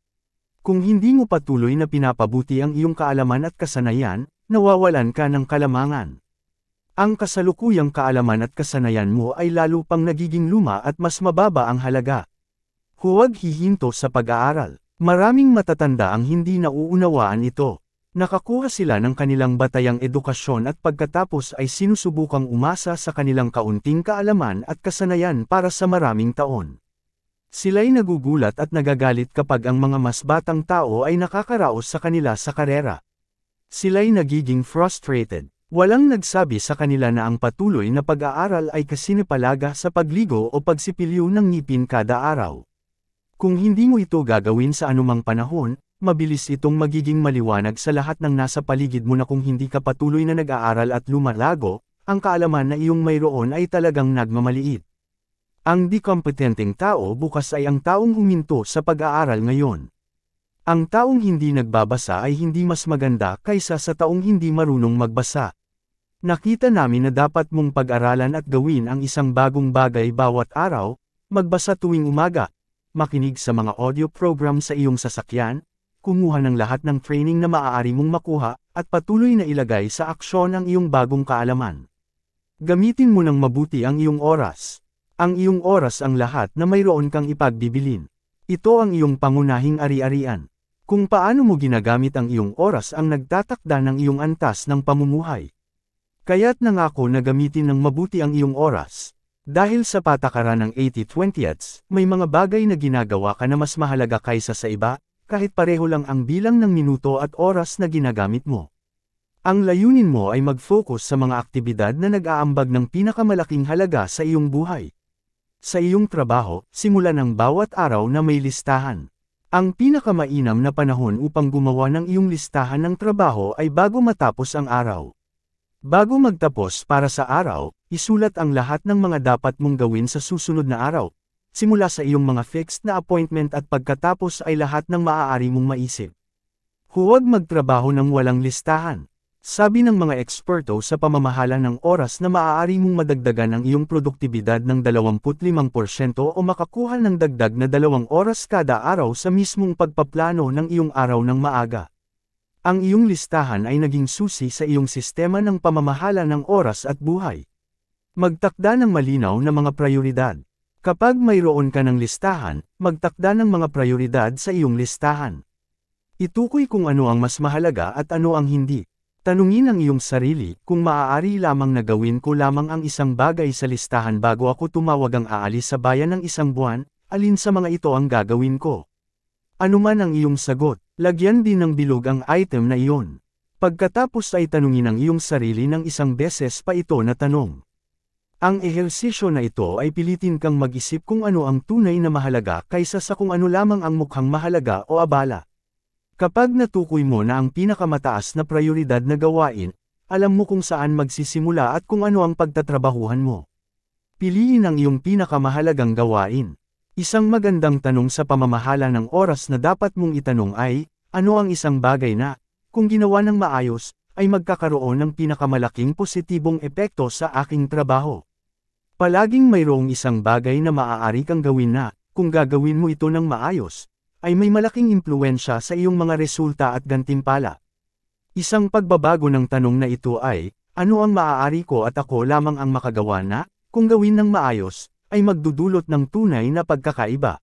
Kung hindi mo patuloy na pinapabuti ang iyong kaalaman at kasanayan, nawawalan ka ng kalamangan. Ang kasalukuyang kaalaman at kasanayan mo ay lalo pang nagiging luma at mas mababa ang halaga. Huwag hihinto sa pag-aaral. Maraming matatanda ang hindi nauunawaan ito. Nakakuha sila ng kanilang batayang edukasyon at pagkatapos ay sinusubukang umasa sa kanilang kaunting kaalaman at kasanayan para sa maraming taon. Sila'y nagugulat at nagagalit kapag ang mga mas batang tao ay nakakaraos sa kanila sa karera. Sila'y nagiging frustrated. Walang nagsabi sa kanila na ang patuloy na pag-aaral ay kasinipalaga sa pagligo o pagsipilyo ng ngipin kada araw. Kung hindi mo ito gagawin sa anumang panahon, mabilis itong magiging maliwanag sa lahat ng nasa paligid mo na kung hindi ka patuloy na nag-aaral at lumalago, ang kaalaman na iyong mayroon ay talagang nagmamaliit. Ang di-kompetenteng tao bukas ay ang taong huminto sa pag-aaral ngayon. Ang taong hindi nagbabasa ay hindi mas maganda kaysa sa taong hindi marunong magbasa. Nakita namin na dapat mong pag-aralan at gawin ang isang bagong bagay bawat araw, magbasa tuwing umaga, makinig sa mga audio program sa iyong sasakyan, kumuha ng lahat ng training na maaari mong makuha, at patuloy na ilagay sa aksyon ang iyong bagong kaalaman. Gamitin mo ng mabuti ang iyong oras. Ang iyong oras ang lahat na mayroon kang ipagbibilin. Ito ang iyong pangunahing ari-arian. Kung paano mo ginagamit ang iyong oras ang nagtatakda ng iyong antas ng pamumuhay. Kaya't nangako na gamitin ng mabuti ang iyong oras. Dahil sa patakaran ng 80-20, may mga bagay na ginagawa ka na mas mahalaga kaysa sa iba, kahit pareho lang ang bilang ng minuto at oras na ginagamit mo. Ang layunin mo ay mag-focus sa mga aktibidad na nag-aambag ng pinakamalaking halaga sa iyong buhay. Sa iyong trabaho, simulan ang bawat araw na may listahan. Ang pinakamainam na panahon upang gumawa ng iyong listahan ng trabaho ay bago matapos ang araw. Bago magtapos para sa araw, isulat ang lahat ng mga dapat mong gawin sa susunod na araw. Simula sa iyong mga fixed na appointment at pagkatapos ay lahat ng maaari mong maisip. Huwag magtrabaho ng walang listahan. Sabi ng mga eksperto sa pamamahala ng oras na maaari mong madagdagan ang iyong produktibidad ng 25% o makakuha ng dagdag na 2 oras kada araw sa mismong pagpaplano ng iyong araw ng maaga. Ang iyong listahan ay naging susi sa iyong sistema ng pamamahala ng oras at buhay. Magtakda ng malinaw na mga prioridad. Kapag mayroon ka ng listahan, magtakda ng mga prioridad sa iyong listahan. Itukoy kung ano ang mas mahalaga at ano ang hindi. Tanungin ang iyong sarili kung maaari lamang na gawin ko lamang ang isang bagay sa listahan bago ako tumawag ang aalis sa bayan ng isang buwan, alin sa mga ito ang gagawin ko. Ano man ang iyong sagot, lagyan din ng bilog ang item na iyon. Pagkatapos ay tanungin ang iyong sarili ng isang beses pa ito na tanong. Ang ehersisyo na ito ay pilitin kang mag-isip kung ano ang tunay na mahalaga kaysa sa kung ano lamang ang mukhang mahalaga o abala. Kapag natukoy mo na ang pinakamataas na prioridad na gawain, alam mo kung saan magsisimula at kung ano ang pagtatrabahuhan mo. Piliin ang iyong pinakamahalagang gawain. Isang magandang tanong sa pamamahala ng oras na dapat mong itanong ay, ano ang isang bagay na, kung ginawa ng maayos, ay magkakaroon ng pinakamalaking positibong epekto sa aking trabaho. Palaging mayroong isang bagay na maaari kang gawin na, kung gagawin mo ito ng maayos, ay may malaking impluwensya sa iyong mga resulta at gantimpala. Isang pagbabago ng tanong na ito ay, ano ang maaari ko at ako lamang ang makagawa na, kung gawin ng maayos, ay magdudulot ng tunay na pagkakaiba.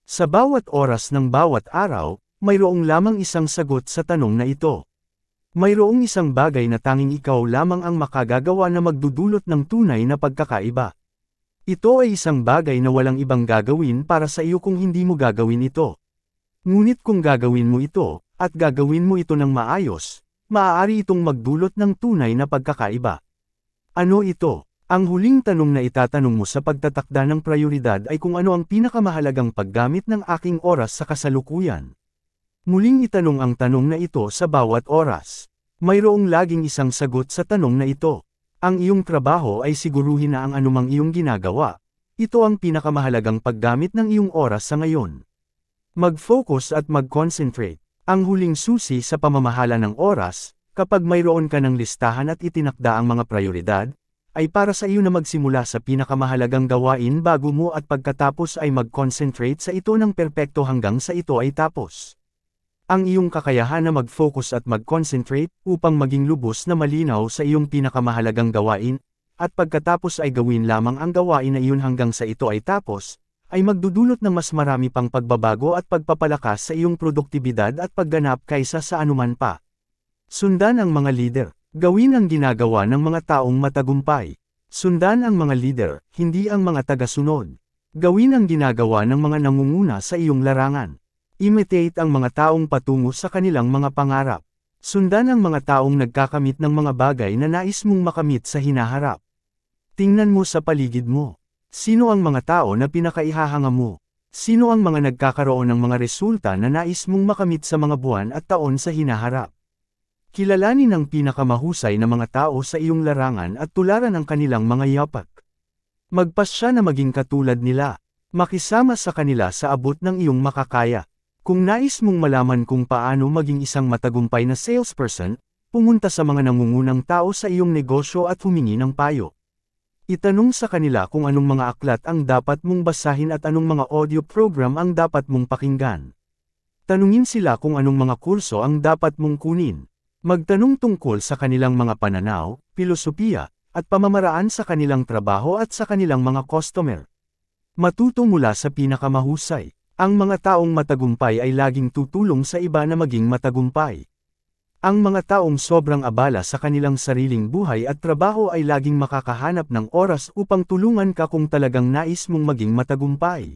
Sa bawat oras ng bawat araw, mayroong lamang isang sagot sa tanong na ito. Mayroong isang bagay na tanging ikaw lamang ang makagagawa na magdudulot ng tunay na pagkakaiba. Ito ay isang bagay na walang ibang gagawin para sa iyo kung hindi mo gagawin ito. Ngunit kung gagawin mo ito, at gagawin mo ito ng maayos, maaari itong magdulot ng tunay na pagkakaiba. Ano ito? Ang huling tanong na itatanong mo sa pagtatakda ng prioridad ay kung ano ang pinakamahalagang paggamit ng aking oras sa kasalukuyan. Muling itanong ang tanong na ito sa bawat oras. Mayroong laging isang sagot sa tanong na ito. Ang iyong trabaho ay siguruhin na ang anumang iyong ginagawa. Ito ang pinakamahalagang paggamit ng iyong oras sa ngayon. Mag-focus at mag-concentrate. Ang huling susi sa pamamahala ng oras, kapag mayroon ka ng listahan at itinakda ang mga prioridad, ay para sa iyo na magsimula sa pinakamahalagang gawain bago mo at pagkatapos ay mag-concentrate sa ito ng perpekto hanggang sa ito ay tapos. Ang iyong kakayahan na mag-focus at mag-concentrate upang maging lubos na malinaw sa iyong pinakamahalagang gawain, at pagkatapos ay gawin lamang ang gawain na iyon hanggang sa ito ay tapos, ay magdudulot ng mas marami pang pagbabago at pagpapalakas sa iyong produktibidad at pagganap kaysa sa anuman pa. Sundan ang mga leader. Gawin ang ginagawa ng mga taong matagumpay. Sundan ang mga leader, hindi ang mga tagasunod. Gawin ang ginagawa ng mga nangunguna sa iyong larangan. Imitate ang mga taong patungo sa kanilang mga pangarap. Sundan ang mga taong nagkakamit ng mga bagay na nais mong makamit sa hinaharap. Tingnan mo sa paligid mo. Sino ang mga tao na pinakaihahanga mo? Sino ang mga nagkakaroon ng mga resulta na nais mong makamit sa mga buwan at taon sa hinaharap? Kilalanin ang pinakamahusay na mga tao sa iyong larangan at tularan ang kanilang mga yapak. Magpasya na maging katulad nila. Makisama sa kanila sa abot ng iyong makakaya. Kung nais mong malaman kung paano maging isang matagumpay na salesperson, pumunta sa mga nangungunang tao sa iyong negosyo at humingi ng payo. Itanong sa kanila kung anong mga aklat ang dapat mong basahin at anong mga audio program ang dapat mong pakinggan. Tanungin sila kung anong mga kurso ang dapat mong kunin. Magtanong tungkol sa kanilang mga pananaw, filosofiya, at pamamaraan sa kanilang trabaho at sa kanilang mga customer. Matuto mula sa pinakamahusay. Ang mga taong matagumpay ay laging tutulong sa iba na maging matagumpay. Ang mga taong sobrang abala sa kanilang sariling buhay at trabaho ay laging makakahanap ng oras upang tulungan ka kung talagang nais mong maging matagumpay.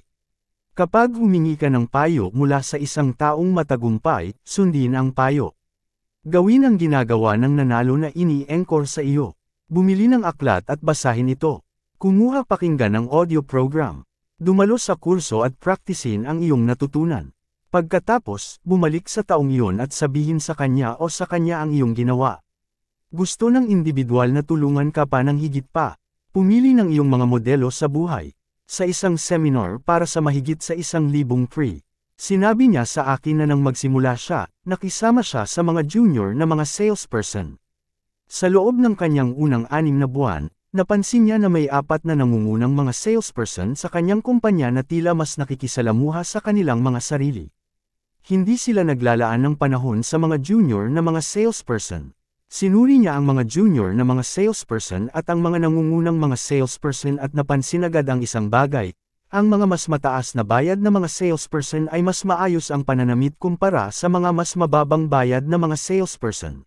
Kapag humingi ka ng payo mula sa isang taong matagumpay, sundin ang payo. Gawin ang ginagawa ng nanalo na ini-encore sa iyo. Bumili ng aklat at basahin ito. Kumuha pakinggan ng audio program. Dumalo sa kurso at praktisin ang iyong natutunan. Pagkatapos, bumalik sa taong iyon at sabihin sa kanya o sa kanya ang iyong ginawa. Gusto ng individual na tulungan ka pa ng higit pa. Pumili ng iyong mga modelo sa buhay. Sa isang seminar para sa mahigit sa 1,000 free. Sinabi niya sa akin na nang magsimula siya, nakisama siya sa mga junior na mga salesperson. Sa loob ng kanyang unang 6 na buwan, napansin niya na may 4 na nangungunang mga salesperson sa kanyang kumpanya na tila mas nakikisalamuha sa kanilang mga sarili. Hindi sila naglalaan ng panahon sa mga junior na mga salesperson. Sinuri niya ang mga junior na mga salesperson at ang mga nangungunang mga salesperson at napansin agad ang isang bagay. Ang mga mas mataas na bayad na mga salesperson ay mas maayos ang pananamit kumpara sa mga mas mababang bayad na mga salesperson.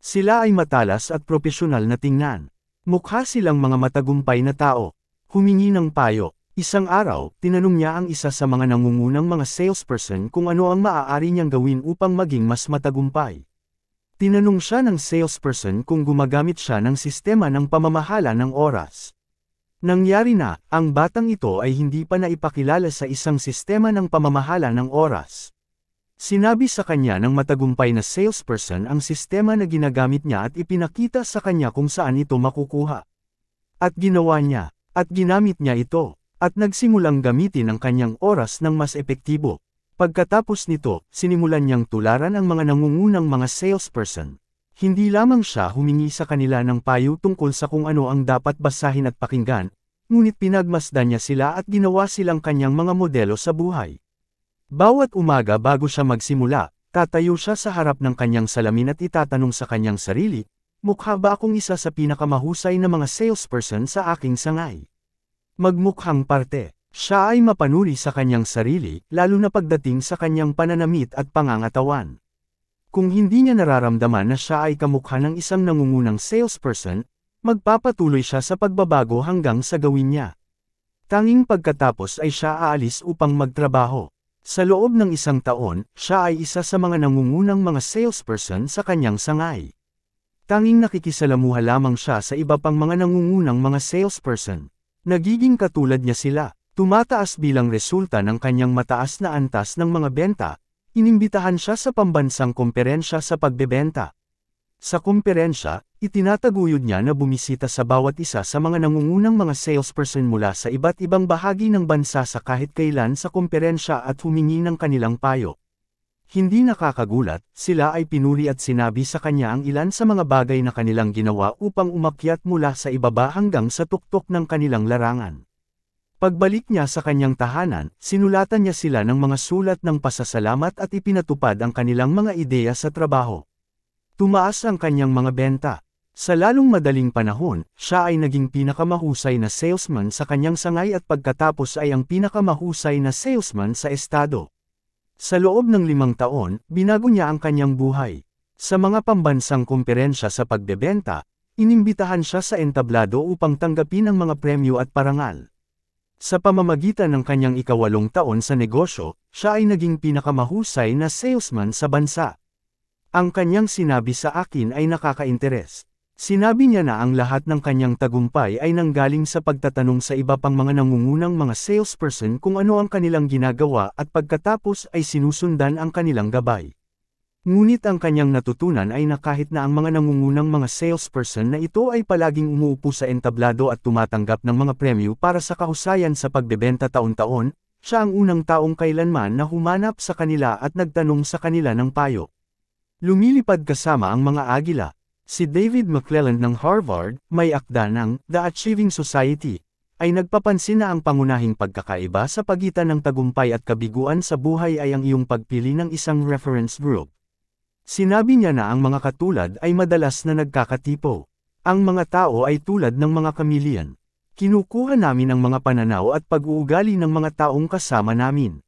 Sila ay matalas at propesyonal na tingnan. Mukha silang mga matagumpay na tao. Humingi ng payo. Isang araw, tinanong niya ang isa sa mga nangungunang mga salesperson kung ano ang maaari niyang gawin upang maging mas matagumpay. Tinanong siya ng salesperson kung gumagamit siya ng sistema ng pamamahala ng oras. Nangyari na, ang batang ito ay hindi pa naipakilala sa isang sistema ng pamamahala ng oras. Sinabi sa kanya ng matagumpay na salesperson ang sistema na ginagamit niya at ipinakita sa kanya kung saan ito makukuha. At ginawa niya, at ginamit niya ito, at nagsimulang gamitin ang kanyang oras ng mas epektibo. Pagkatapos nito, sinimulan niyang tularan ang mga nangungunang mga salesperson. Hindi lamang siya humingi sa kanila ng payo tungkol sa kung ano ang dapat basahin at pakinggan, ngunit pinagmasdan niya sila at ginawa silang kanyang mga modelo sa buhay. Bawat umaga bago siya magsimula, tatayo siya sa harap ng kanyang salamin at itatanong sa kanyang sarili, mukha ba akong isa sa pinakamahusay na mga salesperson sa aking sangay? Magmukhang parte. Siya ay mapanuri sa kanyang sarili, lalo na pagdating sa kanyang pananamit at pangangatawan. Kung hindi niya nararamdaman na siya ay kamukha ng isang nangungunang salesperson, magpapatuloy siya sa pagbabago hanggang sa gawin niya. Tanging pagkatapos ay siya aalis upang magtrabaho. Sa loob ng 1 taon, siya ay isa sa mga nangungunang mga salesperson sa kanyang sangay. Tanging nakikisalamuha lamang siya sa iba pang mga nangungunang mga salesperson. Nagiging katulad niya sila. Tumataas bilang resulta ng kanyang mataas na antas ng mga benta. Inimbitahan siya sa pambansang komperensya sa pagbebenta. Sa komperensya, itinataguyod niya na bumisita sa bawat isa sa mga nangungunang mga salesperson mula sa iba't ibang bahagi ng bansa sa kahit kailan sa komperensya at humingi ng kanilang payo. Hindi nakakagulat, sila ay pinuri at sinabi sa kanya ang ilan sa mga bagay na kanilang ginawa upang umakyat mula sa ibaba hanggang sa tuktok ng kanilang larangan. Pagbalik niya sa kanyang tahanan, sinulatan niya sila ng mga sulat ng pasasalamat at ipinatupad ang kanilang mga ideya sa trabaho. Tumaas ang kanyang mga benta. Sa lalong madaling panahon, siya ay naging pinakamahusay na salesman sa kanyang sangay at pagkatapos ay ang pinakamahusay na salesman sa estado. Sa loob ng 5 taon, binago niya ang kanyang buhay. Sa mga pambansang komperensya sa pagbebenta, inimbitahan siya sa entablado upang tanggapin ang mga premyo at parangal. Sa pamamagitan ng kanyang 8 taon sa negosyo, siya ay naging pinakamahusay na salesman sa bansa. Ang kanyang sinabi sa akin ay nakaka-interes. Sinabi niya na ang lahat ng kanyang tagumpay ay nanggaling sa pagtatanong sa iba pang mga nangungunang mga salesperson kung ano ang kanilang ginagawa at pagkatapos ay sinusundan ang kanilang gabay. Ngunit ang kanyang natutunan ay na kahit na ang mga nangungunang mga salesperson na ito ay palaging umuupo sa entablado at tumatanggap ng mga premyo para sa kahusayan sa pagbebenta taon-taon, siya ang unang taong kailanman na humanap sa kanila at nagtanong sa kanila ng payo. Lumilipad kasama ang mga agila. Si David McClelland ng Harvard, may akda ng The Achieving Society, ay nagpapansin na ang pangunahing pagkakaiba sa pagitan ng tagumpay at kabiguan sa buhay ay ang iyong pagpili ng isang reference group. Sinabi niya na ang mga katulad ay madalas na nagkakatipo. Ang mga tao ay tulad ng mga kamilyan. Kinukuha namin ang mga pananaw at pag-uugali ng mga taong kasama namin.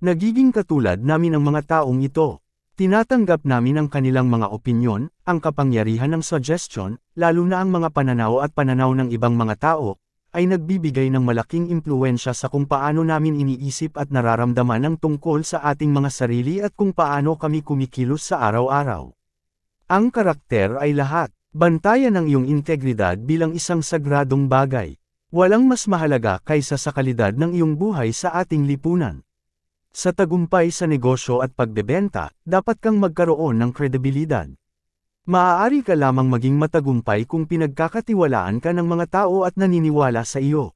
Nagiging katulad namin ang mga taong ito. Tinatanggap namin ang kanilang mga opinyon, ang kapangyarihan ng suggestion, lalo na ang mga pananaw at pananaw ng ibang mga tao, ay nagbibigay ng malaking impluwensya sa kung paano namin iniisip at nararamdaman ang tungkol sa ating mga sarili at kung paano kami kumikilos sa araw-araw. Ang karakter ay lahat. Bantayan ang iyong integridad bilang isang sagradong bagay. Walang mas mahalaga kaysa sa kalidad ng iyong buhay sa ating lipunan. Sa tagumpay sa negosyo at pagbebenta, dapat kang magkaroon ng kredibilidad. Maaari ka lamang maging matagumpay kung pinagkakatiwalaan ka ng mga tao at naniniwala sa iyo.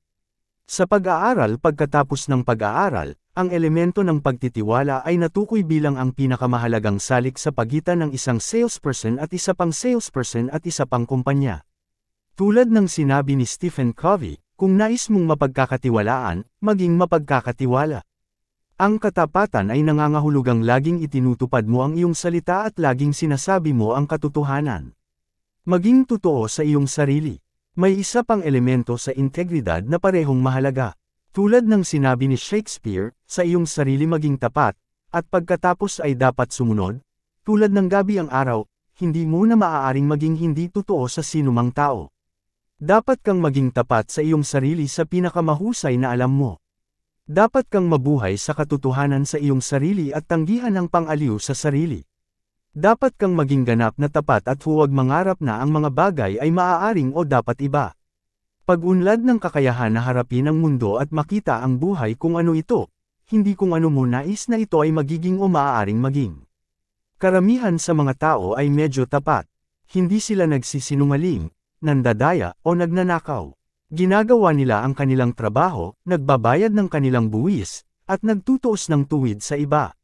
Sa pag-aaral, pagkatapos ng pag-aaral, ang elemento ng pagtitiwala ay natukoy bilang ang pinakamahalagang salik sa pagitan ng isang salesperson at isa pang salesperson at isa pang kumpanya. Tulad ng sinabi ni Stephen Covey, kung nais mong mapagkakatiwalaan, maging mapagkakatiwala. Ang katapatan ay nangangahulugang laging itinutupad mo ang iyong salita at laging sinasabi mo ang katotohanan. Maging totoo sa iyong sarili. May isa pang elemento sa integridad na parehong mahalaga. Tulad ng sinabi ni Shakespeare, sa iyong sarili maging tapat, at pagkatapos ay dapat sumunod. Tulad ng gabi ang araw, hindi mo na maaaring maging hindi totoo sa sinumang tao. Dapat kang maging tapat sa iyong sarili sa pinakamahusay na alam mo. Dapat kang mabuhay sa katotohanan sa iyong sarili at tanggihan ang pang-aliw sa sarili. Dapat kang maging ganap na tapat at huwag mangarap na ang mga bagay ay maaaring o dapat iba. Pag-unlad ng kakayahan na harapin ang mundo at makita ang buhay kung ano ito, hindi kung ano mo nais na ito ay magiging o maaaring maging. Karamihan sa mga tao ay medyo tapat. Hindi sila nagsisinungaling, nandadaya, o nagnanakaw. Ginagawa nila ang kanilang trabaho, nagbabayad ng kanilang buwis, at nagtutuos ng tuwid sa iba.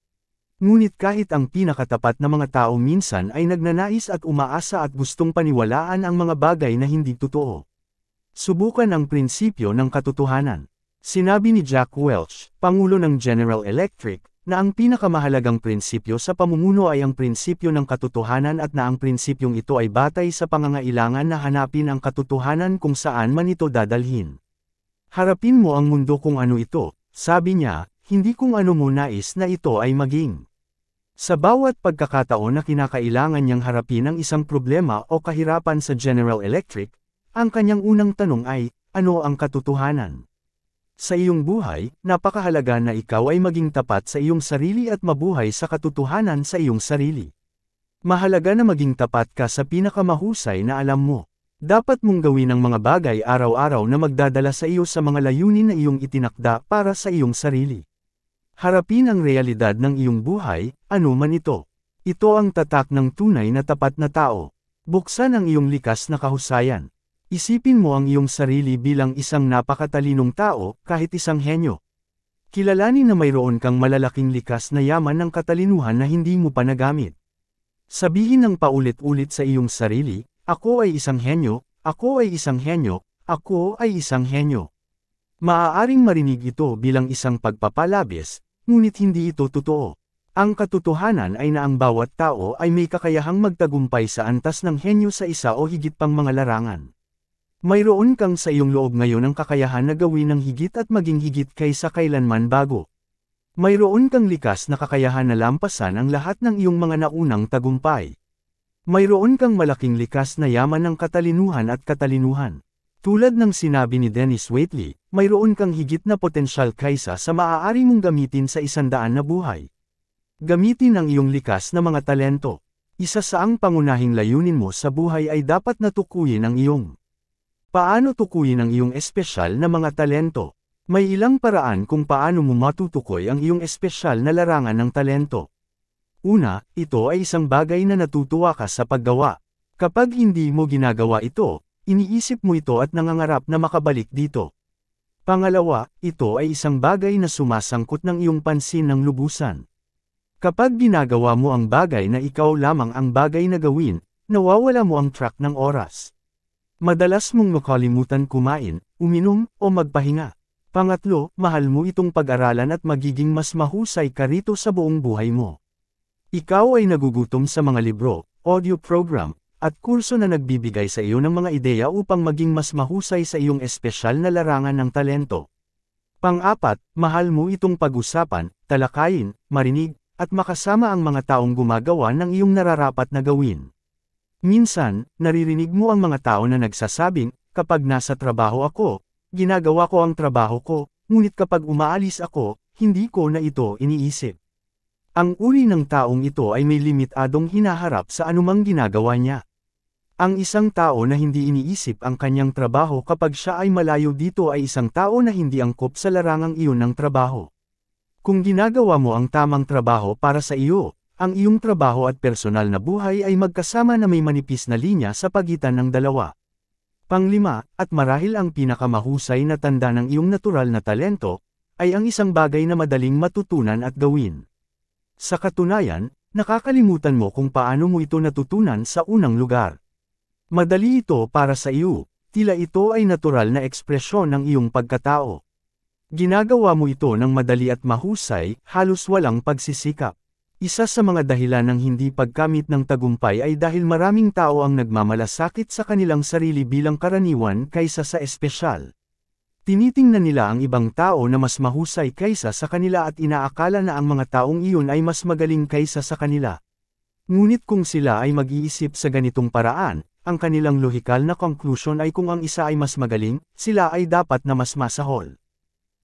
Ngunit kahit ang pinakatapat na mga tao minsan ay nagnanais at umaasa at gustong paniwalaan ang mga bagay na hindi totoo. Subukan ang prinsipyo ng katotohanan. Sinabi ni Jack Welch, Pangulo ng General Electric, na ang pinakamahalagang prinsipyo sa pamumuno ay ang prinsipyo ng katotohanan at na ang prinsipyong ito ay batay sa pangangailangan na hanapin ang katotohanan kung saan man ito dadalhin. Harapin mo ang mundo kung ano ito, sabi niya, hindi kung ano mo nais na ito ay maging. Sa bawat pagkakataon na kinakailangan niyang harapin ang isang problema o kahirapan sa General Electric, ang kanyang unang tanong ay, ano ang katotohanan? Sa iyong buhay, napakahalaga na ikaw ay maging tapat sa iyong sarili at mabuhay sa katotohanan sa iyong sarili. Mahalaga na maging tapat ka sa pinakamahusay na alam mo. Dapat mong gawin ang mga bagay araw-araw na magdadala sa iyo sa mga layunin na iyong itinakda para sa iyong sarili. Harapin ang realidad ng iyong buhay, ano man ito. Ito ang tatak ng tunay na tapat na tao. Buksan ang iyong likas na kahusayan. Isipin mo ang iyong sarili bilang isang napakatalinong tao, kahit isang henyo. Kilalanin na mayroon kang malalaking likas na yaman ng katalinuhan na hindi mo pa nagamit. Sabihin ng paulit-ulit sa iyong sarili, ako ay isang henyo, ako ay isang henyo, ako ay isang henyo. Maaaring marinig ito bilang isang pagpapalabis, ngunit hindi ito totoo. Ang katotohanan ay na ang bawat tao ay may kakayahang magtagumpay sa antas ng henyo sa isa o higit pang mga larangan. Mayroon kang sa iyong loob ngayon ang kakayahan na gawin ng higit at maging higit kaysa kailanman bago. Mayroon kang likas na kakayahan na lampasan ang lahat ng iyong mga naunang tagumpay. Mayroon kang malaking likas na yaman ng katalinuhan at katalinuhan. Tulad ng sinabi ni Dennis Waitley, mayroon kang higit na potensyal kaysa sa maaari mong gamitin sa 100 na buhay. Gamitin ang iyong likas na mga talento. Isa sa ang pangunahing layunin mo sa buhay ay dapat na tukuyin ang iyong. Paano tukuyin ang iyong espesyal na mga talento? May ilang paraan kung paano mo matutukoy ang iyong espesyal na larangan ng talento. Una, ito ay isang bagay na natutuwa ka sa paggawa. Kapag hindi mo ginagawa ito, iniisip mo ito at nangangarap na makabalik dito. Pangalawa, ito ay isang bagay na sumasangkot ng iyong pansin ng lubusan. Kapag ginagawa mo ang bagay na ikaw lamang ang bagay na gawin, nawawala mo ang track ng oras. Madalas mong makalimutan kumain, uminom, o magpahinga. Pangatlo, mahal mo itong pag-aralan at magiging mas mahusay ka rito sa buong buhay mo. Ikaw ay nagugutom sa mga libro, audio program, at kurso na nagbibigay sa iyo ng mga ideya upang maging mas mahusay sa iyong espesyal na larangan ng talento. Pang-apat, mahal mo itong pag-usapan, talakayin, marinig, at makasama ang mga taong gumagawa ng iyong nararapat na gawin. Minsan, naririnig mo ang mga tao na nagsasabing, kapag nasa trabaho ako, ginagawa ko ang trabaho ko, ngunit kapag umaalis ako, hindi ko na ito iniisip. Ang uri ng taong ito ay may limitadong hinaharap sa anumang ginagawa niya. Ang isang tao na hindi iniisip ang kanyang trabaho kapag siya ay malayo dito ay isang tao na hindi angkop sa larangang iyon ng trabaho. Kung ginagawa mo ang tamang trabaho para sa iyo, ang iyong trabaho at personal na buhay ay magkasama na may manipis na linya sa pagitan ng dalawa. Panglima, at marahil ang pinakamahusay na tanda ng iyong natural na talento, ay ang isang bagay na madaling matutunan at gawin. Sa katunayan, nakakalimutan mo kung paano mo ito natutunan sa unang lugar. Madali ito para sa iyo, tila ito ay natural na ekspresyon ng iyong pagkatao. Ginagawa mo ito ng madali at mahusay, halos walang pagsisikap. Isa sa mga dahilan ng hindi pagkamit ng tagumpay ay dahil maraming tao ang nagmamalasakit sa kanilang sarili bilang karaniwan kaysa sa espesyal. Tinitingnan nila ang ibang tao na mas mahusay kaysa sa kanila at inaakala na ang mga taong iyon ay mas magaling kaysa sa kanila. Ngunit kung sila ay mag-iisip sa ganitong paraan, ang kanilang lohikal na conclusion ay kung ang isa ay mas magaling, sila ay dapat na mas masahol.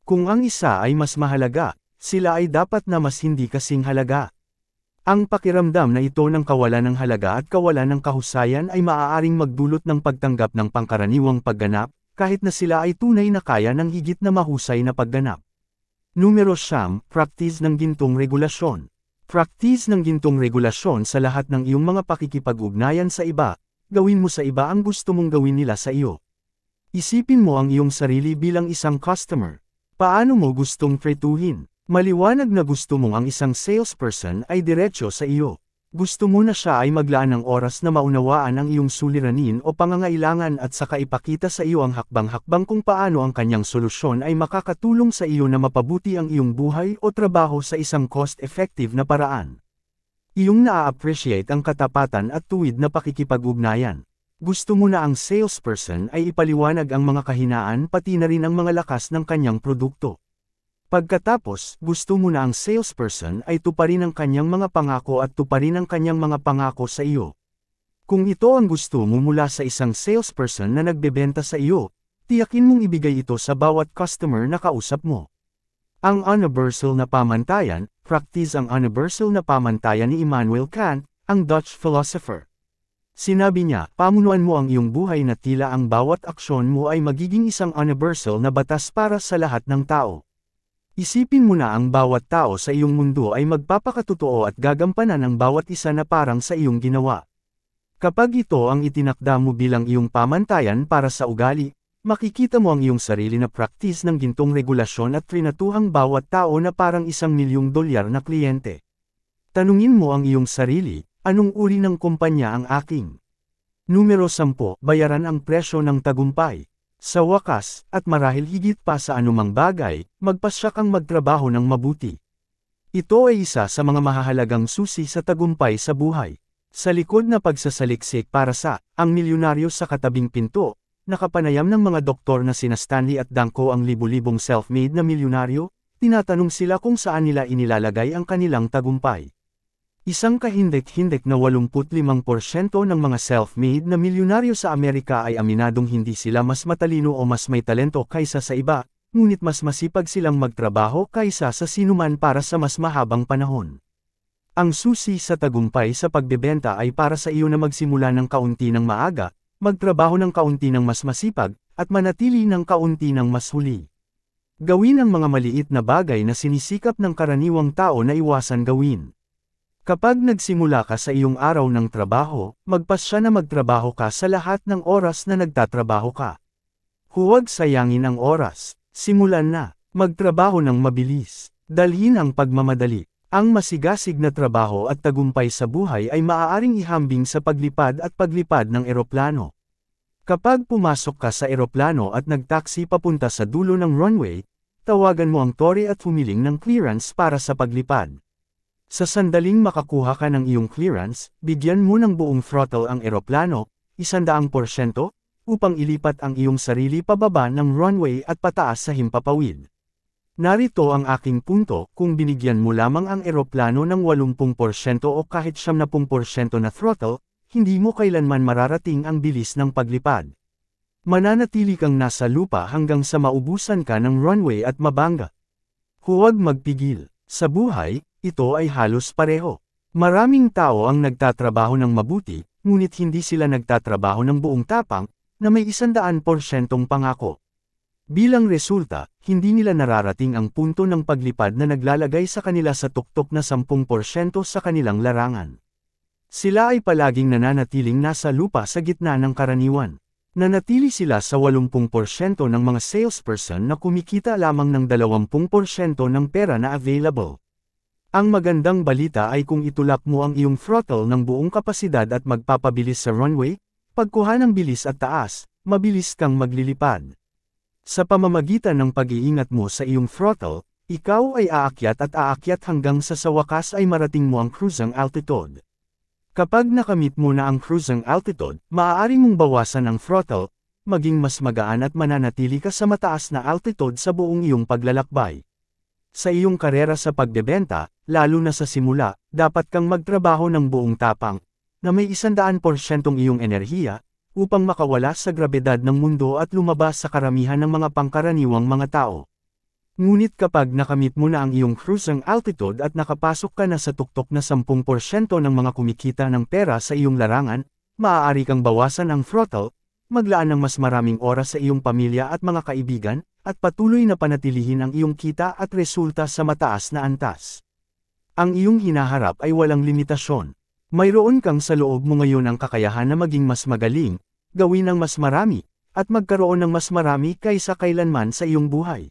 Kung ang isa ay mas mahalaga, sila ay dapat na mas hindi kasing halaga. Ang pakiramdam na ito ng kawalan ng halaga at kawalan ng kahusayan ay maaaring magdulot ng pagtanggap ng pangkaraniwang pagganap, kahit na sila ay tunay na kaya ng higit na mahusay na pagganap. Numero 9, practice ng gintong regulasyon. Practice ng gintong regulasyon sa lahat ng iyong mga pakikipag-ugnayan sa iba. Gawin mo sa iba ang gusto mong gawin nila sa iyo. Isipin mo ang iyong sarili bilang isang customer. Paano mo gustong tretuhin? Maliwanag na gusto mong ang isang salesperson ay diretsyo sa iyo. Gusto mo na siya ay maglaan ng oras na maunawaan ang iyong suliranin o pangangailangan at saka ipakita sa iyo ang hakbang-hakbang kung paano ang kanyang solusyon ay makakatulong sa iyo na mapabuti ang iyong buhay o trabaho sa isang cost-effective na paraan. Iyong na-appreciate ang katapatan at tuwid na pakikipag-ugnayan. Gusto mo na ang salesperson ay ipaliwanag ang mga kahinaan pati na rin ang mga lakas ng kanyang produkto. Pagkatapos, gusto mo na ang salesperson ay tuparin ang kanyang mga pangako at tuparin ang kanyang mga pangako sa iyo. Kung ito ang gusto mo mula sa isang salesperson na nagbebenta sa iyo, tiyakin mong ibigay ito sa bawat customer na kausap mo. Ang universal na pamantayan, practice ang universal na pamantayan ni Immanuel Kant, ang Dutch philosopher. Sinabi niya, pamunuan mo ang iyong buhay na tila ang bawat aksyon mo ay magiging isang universal na batas para sa lahat ng tao. Isipin mo na ang bawat tao sa iyong mundo ay magpapakatotoo at gagampanan ang bawat isa na parang sa iyong ginawa. Kapag ito ang itinakda mo bilang iyong pamantayan para sa ugali, makikita mo ang iyong sarili na practice ng gintong regulasyon at trinatuhang bawat tao na parang $1,000,000 na kliyente. Tanungin mo ang iyong sarili, anong uri ng kumpanya ang aking? Numero 10, bayaran ang presyo ng tagumpay. Sa wakas, at marahil higit pa sa anumang bagay, magpasya kang magtrabaho ng mabuti. Ito ay isa sa mga mahahalagang susi sa tagumpay sa buhay. Sa likod na pagsasaliksik para sa ang milyonaryo sa katabing pinto, nakapanayam ng mga doktor na sina Stanley at Danko ang libu-libong self-made na milyonaryo, tinatanong sila kung saan nila inilalagay ang kanilang tagumpay. Isang kahindik-hindik na 85% ng mga self-made na milyonaryo sa Amerika ay aminadong hindi sila mas matalino o mas may talento kaysa sa iba, ngunit mas masipag silang magtrabaho kaysa sa sinuman para sa mas mahabang panahon. Ang susi sa tagumpay sa pagbebenta ay para sa iyo na magsimula ng kaunti ng maaga, magtrabaho ng kaunti ng mas masipag, at manatili ng kaunti ng mas huli. Gawin ang mga maliit na bagay na sinisikap ng karaniwang tao na iwasan gawin. Kapag nagsimula ka sa iyong araw ng trabaho, magpasya na magtrabaho ka sa lahat ng oras na nagtatrabaho ka. Huwag sayangin ang oras. Simulan na. Magtrabaho ng mabilis. Dalhin ang pagmamadali. Ang masigasig na trabaho at tagumpay sa buhay ay maaaring ihambing sa paglipad at paglipad ng eroplano. Kapag pumasok ka sa eroplano at nagtaksi papunta sa dulo ng runway, tawagan mo ang tore at humiling ng clearance para sa paglipad. Sa sandaling makakuha ka ng iyong clearance, bigyan mo ng buong throttle ang eroplano, 100%, upang ilipat ang iyong sarili pababa ng runway at pataas sa himpapawid. Narito ang aking punto, kung binigyan mo lamang ang eroplano ng 80% o kahit 70% na throttle, hindi mo kailanman mararating ang bilis ng paglipad. Mananatili kang nasa lupa hanggang sa maubusan ka ng runway at mabangga. Huwag magpigil. Sa buhay, ito ay halos pareho. Maraming tao ang nagtatrabaho ng mabuti, ngunit hindi sila nagtatrabaho ng buong tapang, na may 100% pangako. Bilang resulta, hindi nila nararating ang punto ng paglipad na naglalagay sa kanila sa tuktok na 10% sa kanilang larangan. Sila ay palaging nananatiling nasa lupa sa gitna ng karaniwan. Nanatili sila sa 80% ng mga salesperson na kumikita lamang ng 20% ng pera na available. Ang magandang balita ay kung itulak mo ang iyong throttle ng buong kapasidad at magpapabilis sa runway, pagkuha ng bilis at taas, mabilis kang maglilipad. Sa pamamagitan ng pag-iingat mo sa iyong throttle, ikaw ay aakyat hanggang sa wakas ay marating mo ang cruising altitude. Kapag nakamit mo na ang cruising altitude, maaari mong bawasan ang throttle, maging mas magaan at mananatili ka sa mataas na altitude sa buong iyong paglalakbay. Sa iyong karera sa pagbebenta, lalo na sa simula, dapat kang magtrabaho ng buong tapang, na may 100% iyong enerhiya, upang makawala sa grabedad ng mundo at lumabas sa karamihan ng mga pangkaraniwang mga tao. Ngunit kapag nakamit mo na ang iyong cruising altitude at nakapasok ka na sa tuktok na 10% ng mga kumikita ng pera sa iyong larangan, maaari kang bawasan ang throttle, maglaan ng mas maraming oras sa iyong pamilya at mga kaibigan, at patuloy na panatilihin ang iyong kita at resulta sa mataas na antas. Ang iyong hinaharap ay walang limitasyon. Mayroon kang sa loob mo ngayon ang kakayahan na maging mas magaling, gawin ang mas marami, at magkaroon ng mas marami kaysa kailanman sa iyong buhay.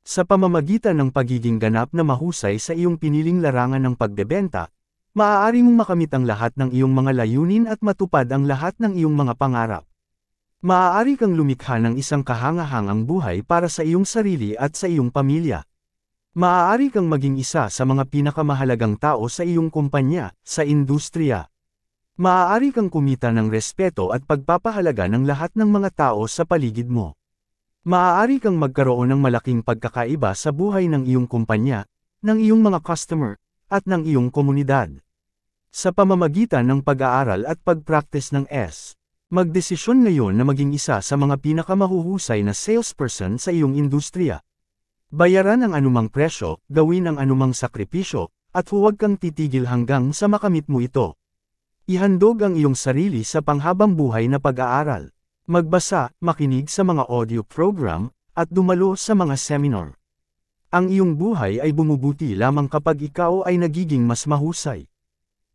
Sa pamamagitan ng pagiging ganap na mahusay sa iyong piniling larangan ng pagbebenta, maaari mong makamit ang lahat ng iyong mga layunin at matupad ang lahat ng iyong mga pangarap. Maaari kang lumikha ng isang kahangahangang buhay para sa iyong sarili at sa iyong pamilya. Maaari kang maging isa sa mga pinakamahalagang tao sa iyong kumpanya, sa industriya. Maaari kang kumita ng respeto at pagpapahalaga ng lahat ng mga tao sa paligid mo. Maaari kang magkaroon ng malaking pagkakaiba sa buhay ng iyong kumpanya, ng iyong mga customer, at ng iyong komunidad. Sa pamamagitan ng pag-aaral at pag-practice ng magdesisyon ngayon na maging isa sa mga pinakamahuhusay na salesperson sa iyong industriya. Bayaran ang anumang presyo, gawin ang anumang sakripisyo, at huwag kang titigil hanggang sa makamit mo ito. Ihandog ang iyong sarili sa panghabang buhay na pag-aaral. Magbasa, makinig sa mga audio program, at dumalo sa mga seminar. Ang iyong buhay ay bumubuti lamang kapag ikaw ay nagiging mas mahusay.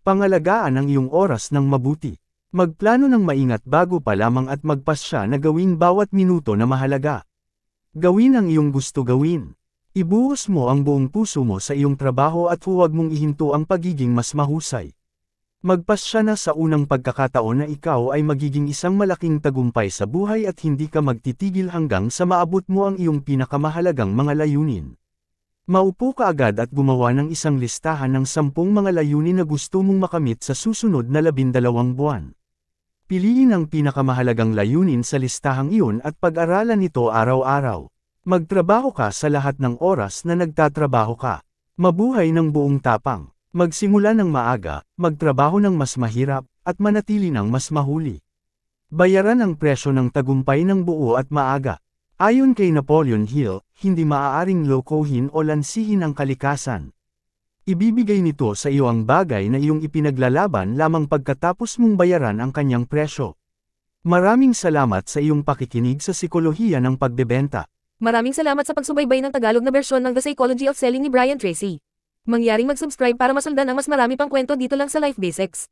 Pangalagaan ang iyong oras ng mabuti. Magplano ng maingat bago pa lamang at magpasya na gawin bawat minuto na mahalaga. Gawin ang iyong gusto gawin. Ibuhos mo ang buong puso mo sa iyong trabaho at huwag mong ihinto ang pagiging mas mahusay. Magpasya na sa unang pagkakataon na ikaw ay magiging isang malaking tagumpay sa buhay at hindi ka magtitigil hanggang sa maabot mo ang iyong pinakamahalagang mga layunin. Maupo ka agad at gumawa ng isang listahan ng 10 mga layunin na gusto mong makamit sa susunod na 12 buwan. Piliin ang pinakamahalagang layunin sa listahang iyon at pag-aralan ito araw-araw. Magtrabaho ka sa lahat ng oras na nagtatrabaho ka. Mabuhay ng buong tapang. Magsimula ng maaga, magtrabaho ng mas mahirap, at manatili ng mas mahuli. Bayaran ang presyo ng tagumpay ng buo at maaga. Ayon kay Napoleon Hill, hindi maaaring lokohin o lansihin ang kalikasan. Ibibigay nito sa iyo ang bagay na iyong ipinaglalaban lamang pagkatapos mong bayaran ang kanyang presyo. Maraming salamat sa iyong pakikinig sa Sikolohiya ng Pagbebenta. Maraming salamat sa pagsubaybay ng Tagalog na bersyon ng The Psychology of Selling ni Brian Tracy. Mangyaring mag-subscribe para masundan ang mas marami pang kwento dito lang sa Life Basics.